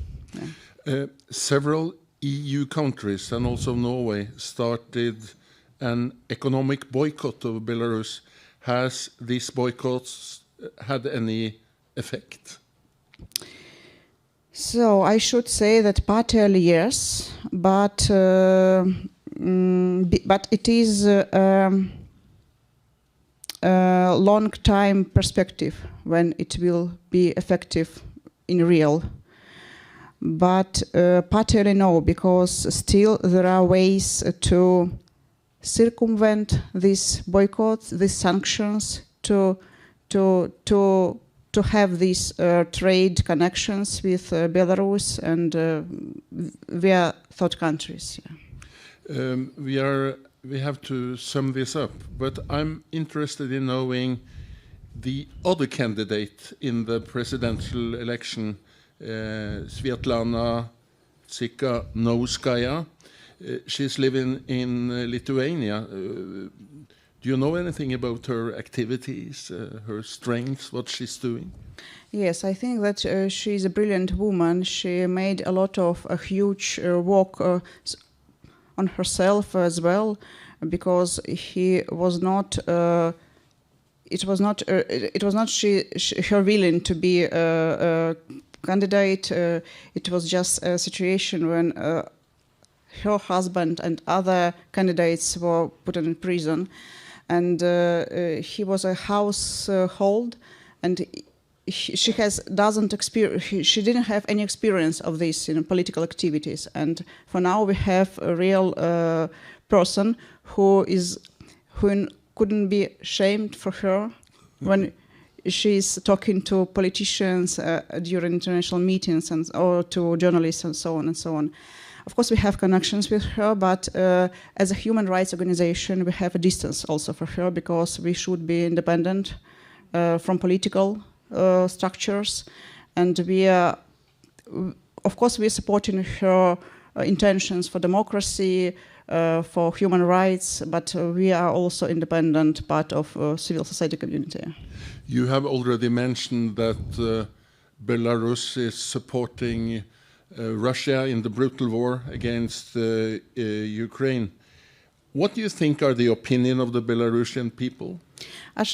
Yeah. Several EU countries and also Norway started an economic boycott of Belarus. Has these boycotts had any effect? So I should say that partly yes, but it is a long time perspective when it will be effective in real. But partly no, because still there are ways to circumvent these boycotts, these sanctions, to have these trade connections with Belarus and via third countries. Yeah. We have to sum this up, but I'm interested in knowing the other candidate in the presidential election, Svetlana Tsikhanouskaya. She's living in Lithuania. Do you know anything about her activities, her strengths, what she's doing? Yes, I think that she's a brilliant woman. She made a lot of huge work on herself as well, because it was not her willing to be a candidate. It was just a situation when her husband and other candidates were put in prison, and he was a household, and she didn't have any experience of this in political activities. And for now we have a real person who couldn't be shamed for her when she's talking to politicians during international meetings or to journalists and so on and so on. Of course, we have connections with her, but as a human rights organization, we have a distance also for her, because we should be independent from political structures, and we are, of course, we are supporting her intentions for democracy, for human rights, but we are also independent part of civil society community. You have already mentioned that Belarus is supporting Russia in the brutal war against Ukraine. What do you think are the opinion of the Belarusian people?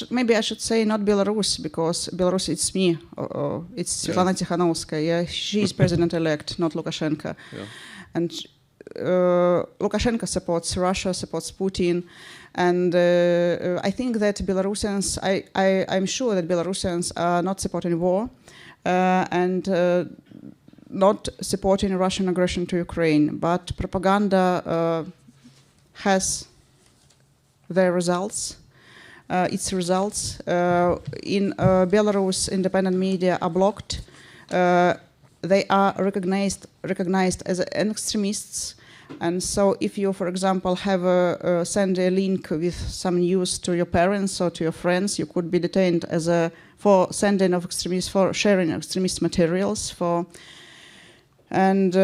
Maybe I should say not Belarus, because Belarus it's me, it's Svetlana Tikhanovskaya. She is president-elect, not Lukashenko. Yeah. And Lukashenko supports Russia, supports Putin, and I think that Belarusians, I'm sure that Belarusians are not supporting war and not supporting Russian aggression to Ukraine, but propaganda has their results. Its results in Belarus, independent media are blocked. They are recognized as extremists, and so if you, for example, have send a link with some news to your parents or to your friends, you could be detained for sending of extremists, for sharing extremist materials, and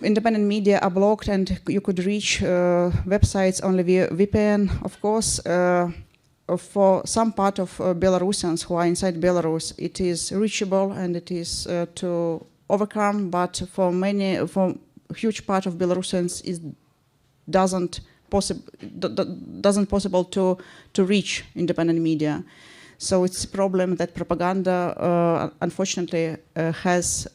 independent media are blocked, and you could reach websites only via VPN, of course. For some part of Belarusians who are inside Belarus, it is reachable and it is to overcome, but for huge part of Belarusians, it doesn't possible to reach independent media. So it's a problem that propaganda, unfortunately, has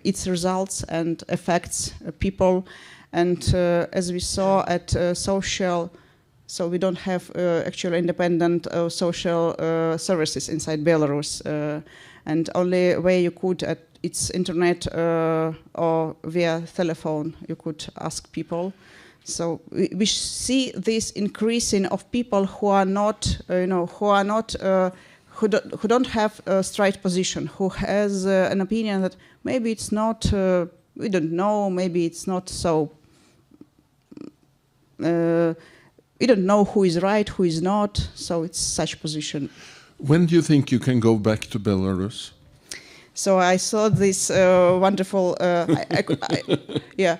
its results and affects people. And as we saw at social, so we don't have actually independent social services inside Belarus. And only way you could, at its internet or via telephone, you could ask people. So we see this increasing of people who are not, who don't have a straight position, who has an opinion that maybe it's not, we don't know, maybe it's not so. We don't know who is right, who is not. So it's such position. When do you think you can go back to Belarus? So I saw this wonderful, yeah.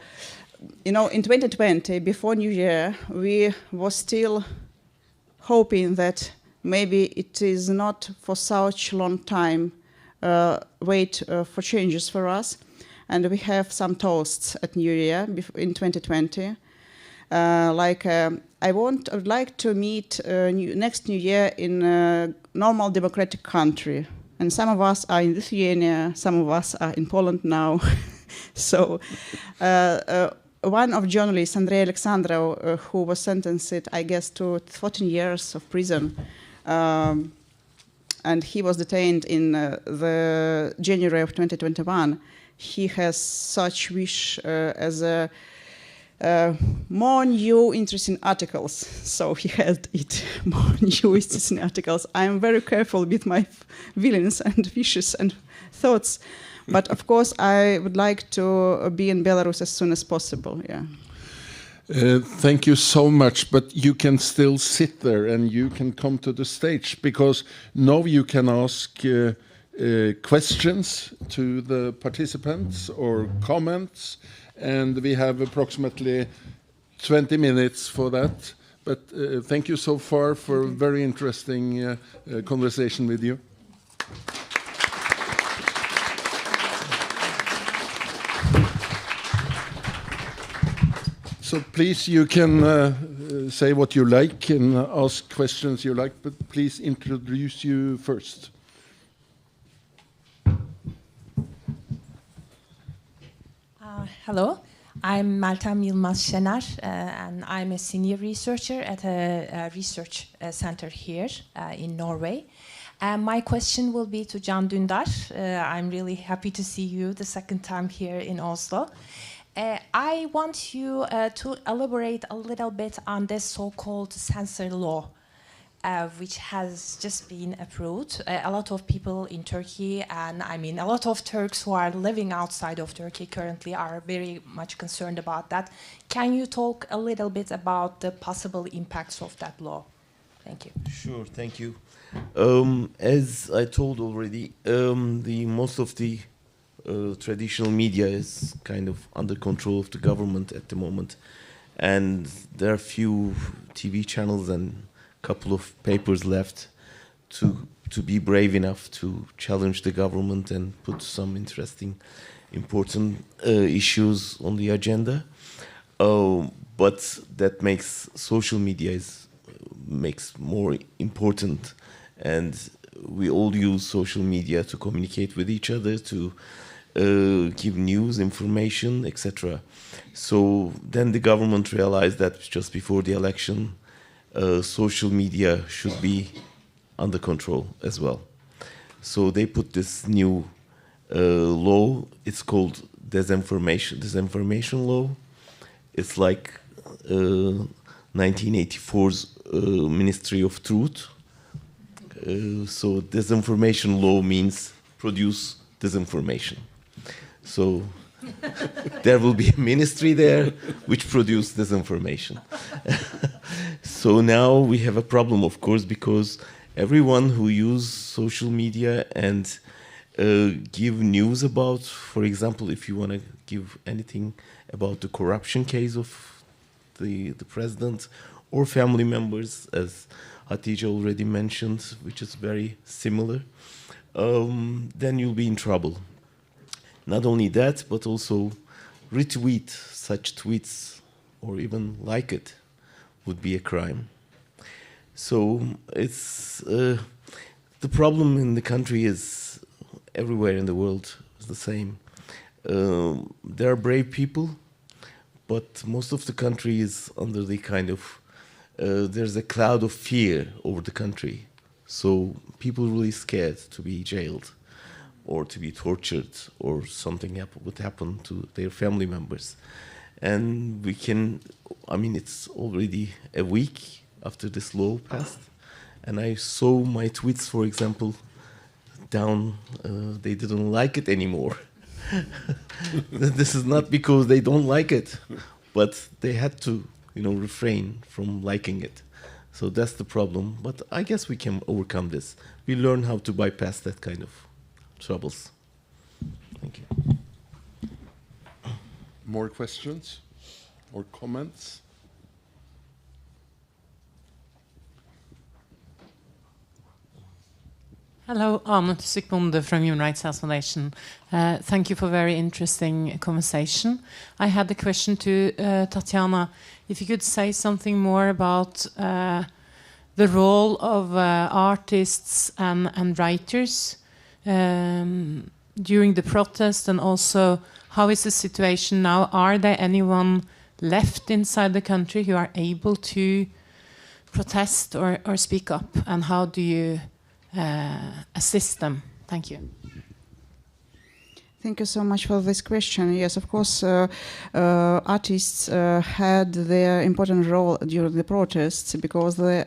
You know, in 2020, before New Year, we were still hoping that maybe it is not for such long time wait for changes for us. And we have some toasts at New Year in 2020. I would like to meet next New Year in a normal democratic country. And some of us are in Lithuania, some of us are in Poland now. So one of journalists, Andrei Alexandrov, who was sentenced, I guess, to 14 years of prison, and he was detained in the January of 2021. He has such wish as a more new interesting articles. So he had it, more new interesting articles. I'm very careful with my feelings and wishes and thoughts. But of course, I would like to be in Belarus as soon as possible. Yeah. Thank you so much, but you can still sit there and you can come to the stage, because now you can ask questions to the participants or comments, and we have approximately 20 minutes for that. But thank you so far for a very interesting conversation with you. So please, you can say what you like and ask questions you like, but please introduce you first. Hello, I'm Meltem Yılmaz Şener, and I'm a senior researcher at a research center here in Norway. And my question will be to Can Dündar. I'm really happy to see you the second time here in Oslo. I want you to elaborate a little bit on this so-called censor law, which has just been approved. A lot of people in Turkey, and I mean a lot of Turks who are living outside of Turkey currently are very much concerned about that. Can you talk a little bit about the possible impacts of that law? Thank you. Sure, thank you. As I told already, most of the traditional media is kind of under control of the government at the moment, and there are few TV channels and a couple of papers left to be brave enough to challenge the government and put some interesting, important issues on the agenda. But that makes social media makes more important, and we all use social media to communicate with each other, to give news, information, etc. So then the government realized that just before the election, social media should be under control as well. So they put this new law. It's called disinformation law. It's like 1984's Ministry of Truth. So disinformation law means produce disinformation. So there will be a ministry there which produces disinformation. So now we have a problem, of course, because everyone who uses social media and give news about, for example, if you want to give anything about the corruption case of the president or family members, as Khadija already mentioned, which is very similar, then you'll be in trouble. Not only that, but also retweet such tweets or even like it would be a crime. So it's the problem in the country is everywhere in the world is the same. There are brave people, but most of the country is under the kind of there's a cloud of fear over the country. So people are really scared to be jailed or to be tortured, or something would happen to their family members. And it's already a week after this law passed, and I saw my tweets, for example, down, they didn't like it anymore. This is not because they don't like it, but they had to, refrain from liking it. So that's the problem, but I guess we can overcome this. We learn how to bypass that kind of troubles. Thank you. More questions or comments? Hello, Anne Sikmunde from Human Rights House Foundation. Thank you for a very interesting conversation. I had a question to Taciana. If you could say something more about the role of artists and writers during the protest, and also how is the situation now? Are there anyone left inside the country who are able to protest or speak up, and how do you assist them? Thank you. Thank you so much for this question. Yes, of course, artists had their important role during the protests because they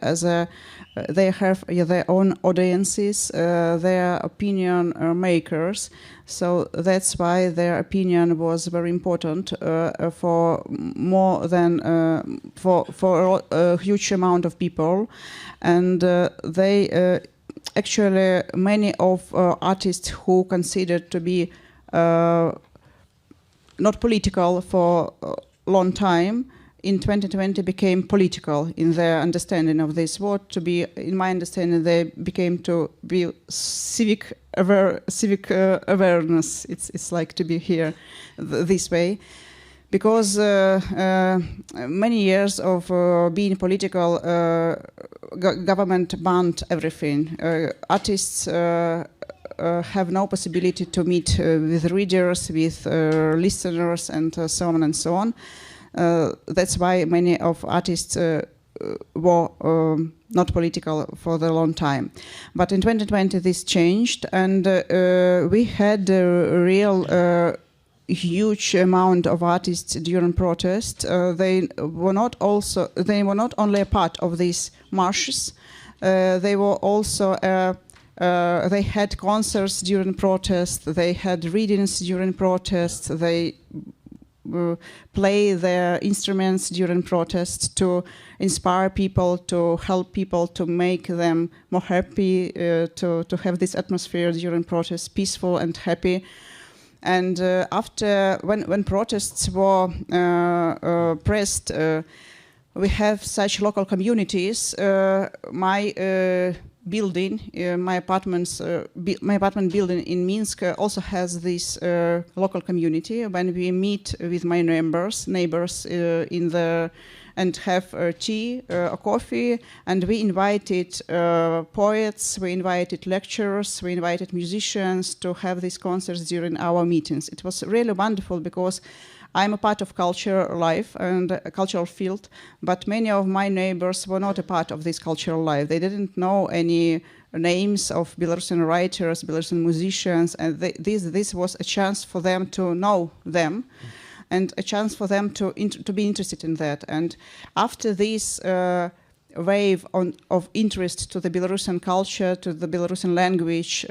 have their own audiences, their opinion makers. So that's why their opinion was very important for more than for a huge amount of people, and they actually many of artists who considered to be not political for a long time in 2020 became political in their understanding of this word. To be, in my understanding, they became to be civic awareness. It's like to be here this way, because many years of being political, government banned everything. Artists have no possibility to meet with readers, with listeners, and so on and so on. That's why many of artists were not political for the long time. But in 2020 this changed, and we had a real huge amount of artists during protest. They were not only a part of these marches. They were also they had concerts during protest. They had readings during protest. They play their instruments during protests to inspire people, to help people, to make them more happy, to have this atmosphere during protests, peaceful and happy. And after, when protests were pressed, we have such local communities. My building, my apartment building in Minsk also has this local community. When we meet with my neighbors in the and have tea or coffee, and we invited poets, we invited lecturers, we invited musicians to have these concerts during our meetings. It was really wonderful because I'm a part of culture life and a cultural field, but many of my neighbors were not a part of this cultural life. They didn't know any names of Belarusian writers, Belarusian musicians, and this was a chance for them to know them, and a chance for them to be interested in that. And after this wave of interest to the Belarusian culture, to the Belarusian language,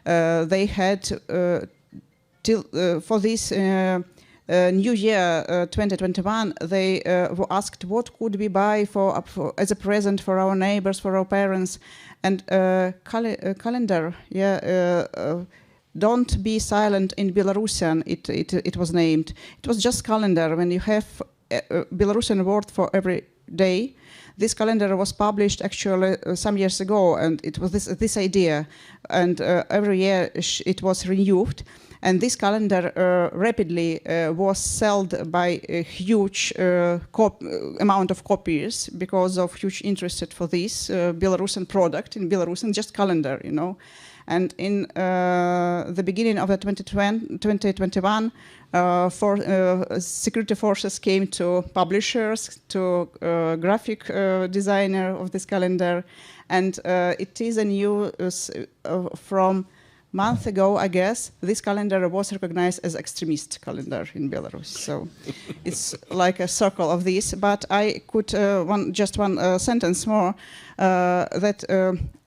they had for this New Year 2021, they were asked what could we buy as a present for our neighbors, for our parents, and calendar. Don't be silent in Belarusian. It was named. It was just calendar. When you have a Belarusian word for every day, this calendar was published actually some years ago, and it was this idea, and every year it was renewed. And this calendar rapidly was sold by a huge amount of copies because of huge interest for this Belarusian product in Belarusian, just calendar, you know. And in the beginning of the 2021, security forces came to publishers, to graphic designer of this calendar, and it is a news from month ago, I guess, this calendar was recognized as extremist calendar in Belarus. So it's like a circle of this. But I could, just one sentence more, that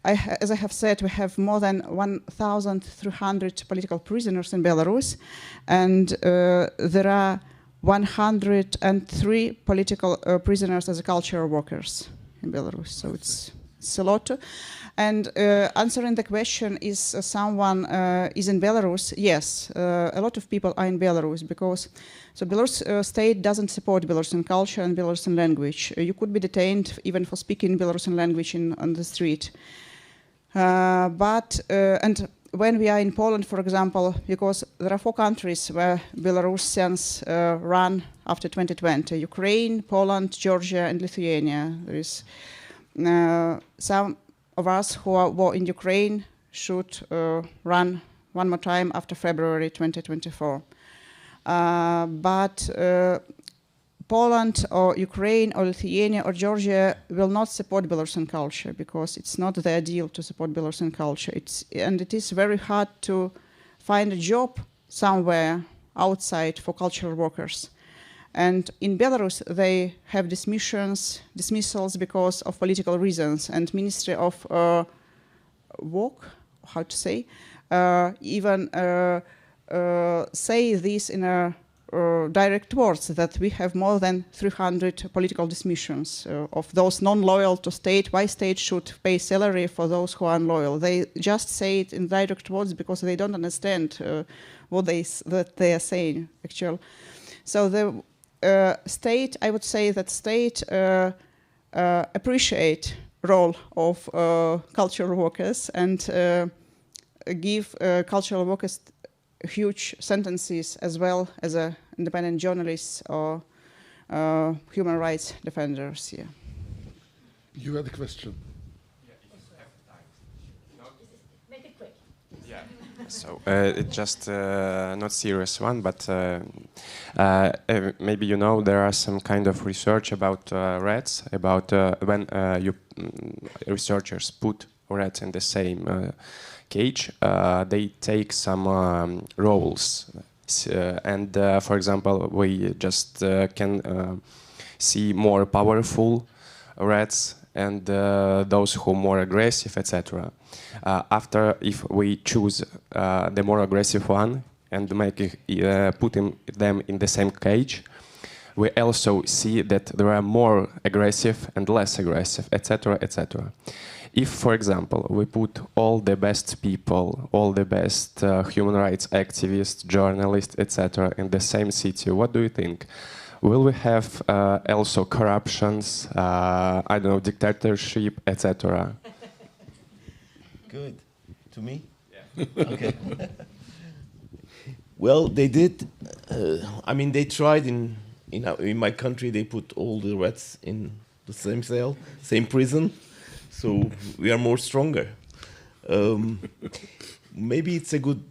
as I have said, we have more than 1,300 political prisoners in Belarus, and there are 103 political prisoners as cultural workers in Belarus. So it's a lot. And answering the question, is someone is in Belarus? Yes, a lot of people are in Belarus because Belarus state doesn't support Belarusian culture and Belarusian language. You could be detained even for speaking Belarusian language on the street. And when we are in Poland, for example, because there are 4 countries where Belarusians run after 2020: Ukraine, Poland, Georgia, and Lithuania. There is some of us who were in Ukraine should run one more time after February 2024. But Poland or Ukraine or Lithuania or Georgia will not support Belarusian culture because it's not the ideal to support Belarusian culture. And it is very hard to find a job somewhere outside for cultural workers. And in Belarus, they have dismissals because of political reasons. And Ministry of Work, how to say, even say this in a direct words that we have more than 300 political dismissions of those non-loyal to state. Why state should pay salary for those who are unloyal? They just say it in direct words because they don't understand what they are saying, actually. So the state, I would say that state appreciate role of cultural workers and give cultural workers huge sentences as well as independent journalists or human rights defenders. Yeah. You had a question. Make it quick. Yeah. So it's just not serious one, but maybe you know there are some kind of research about rats, about when researchers put rats in the same cage, they take some roles, and for example, we just can see more powerful rats and those who are more aggressive, etc. After, if we choose the more aggressive one and put them in the same cage, we also see that there are more aggressive and less aggressive, etc., etc. If, for example, we put all the best people, all the best human rights activists, journalists, etc., in the same city, what do you think? Will we have also corruptions, I don't know, dictatorship, etc.? Good. To me? Yeah. Okay. Well, they did. I mean, they tried in my country. They put all the rats in the same cell, same prison. So we are more stronger. Maybe it's a good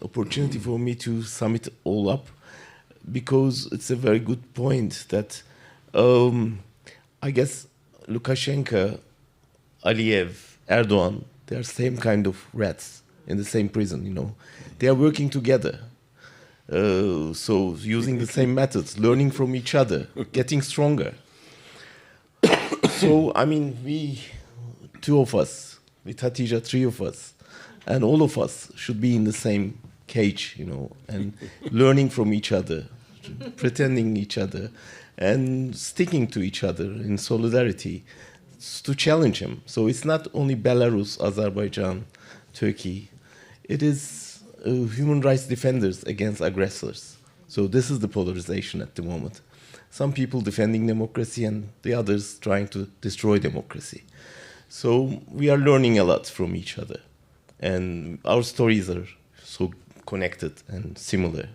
opportunity for me to sum it all up, because it's a very good point that I guess Lukashenko, Aliyev, Erdogan, they are same kind of rats in the same prison, you know. They are working together. So using the same methods, learning from each other, getting stronger. So, I mean, we, two of us, with Khadija, three of us, and all of us should be in the same cage, you know, and learning from each other, pretending each other, and sticking to each other in solidarity to challenge him. So it's not only Belarus, Azerbaijan, Turkey. It is human rights defenders against aggressors. So this is the polarization at the moment. Some people defending democracy and the others trying to destroy democracy. So we are learning a lot from each other. And our stories are so connected and similar.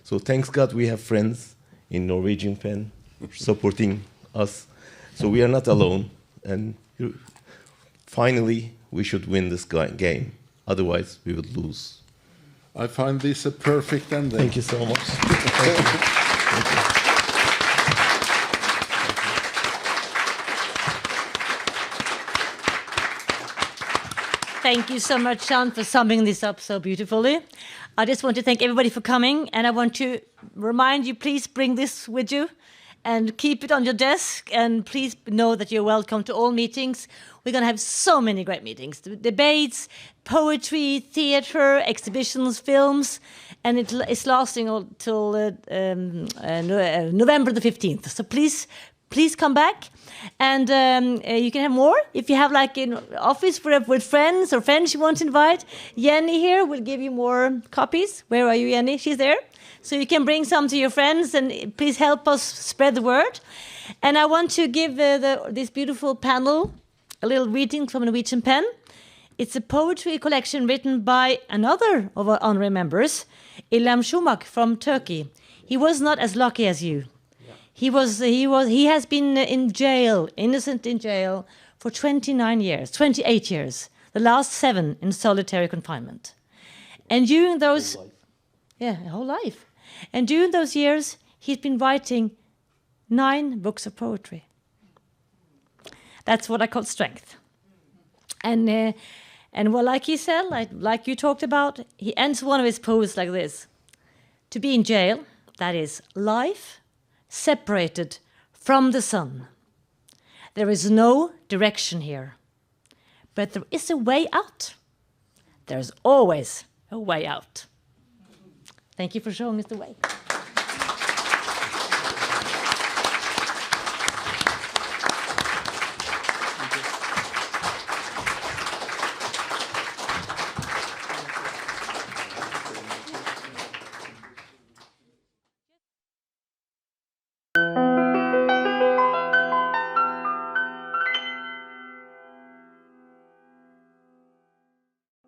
So thanks God we have friends in Norwegian PEN supporting us. So we are not alone. And finally, we should win this game. Otherwise, we would lose. I find this a perfect ending. Thank you so much. Thank you. Thank you. Thank you so much, Sean, for summing this up so beautifully. I just want to thank everybody for coming, and I want to remind you, please bring this with you and keep it on your desk, and please know that you're welcome to all meetings. We're going to have so many great meetings, debates, poetry, theater, exhibitions, films, and it's lasting until November the 15th. So please come back, and you can have more. If you have like an office with friends or friends you want to invite, Jenny here will give you more copies. Where are you, Jenny? She's there. So you can bring some to your friends, and please help us spread the word. And I want to give this beautiful panel a little reading from Norwegian PEN. It's a poetry collection written by another of our honorary members, Ilham Shumak from Turkey. He was not as lucky as you. Yeah. He has been in jail, innocent in jail, for 28 years. The last 7 in solitary confinement. And during those, a whole life. And during those years, he's been writing 9 books of poetry. That's what I call strength. And well, like he said, like you talked about, he ends one of his poems like this: to be in jail, that is life separated from the sun. There is no direction here, but there is a way out. There's always a way out. Thank you for showing us the way.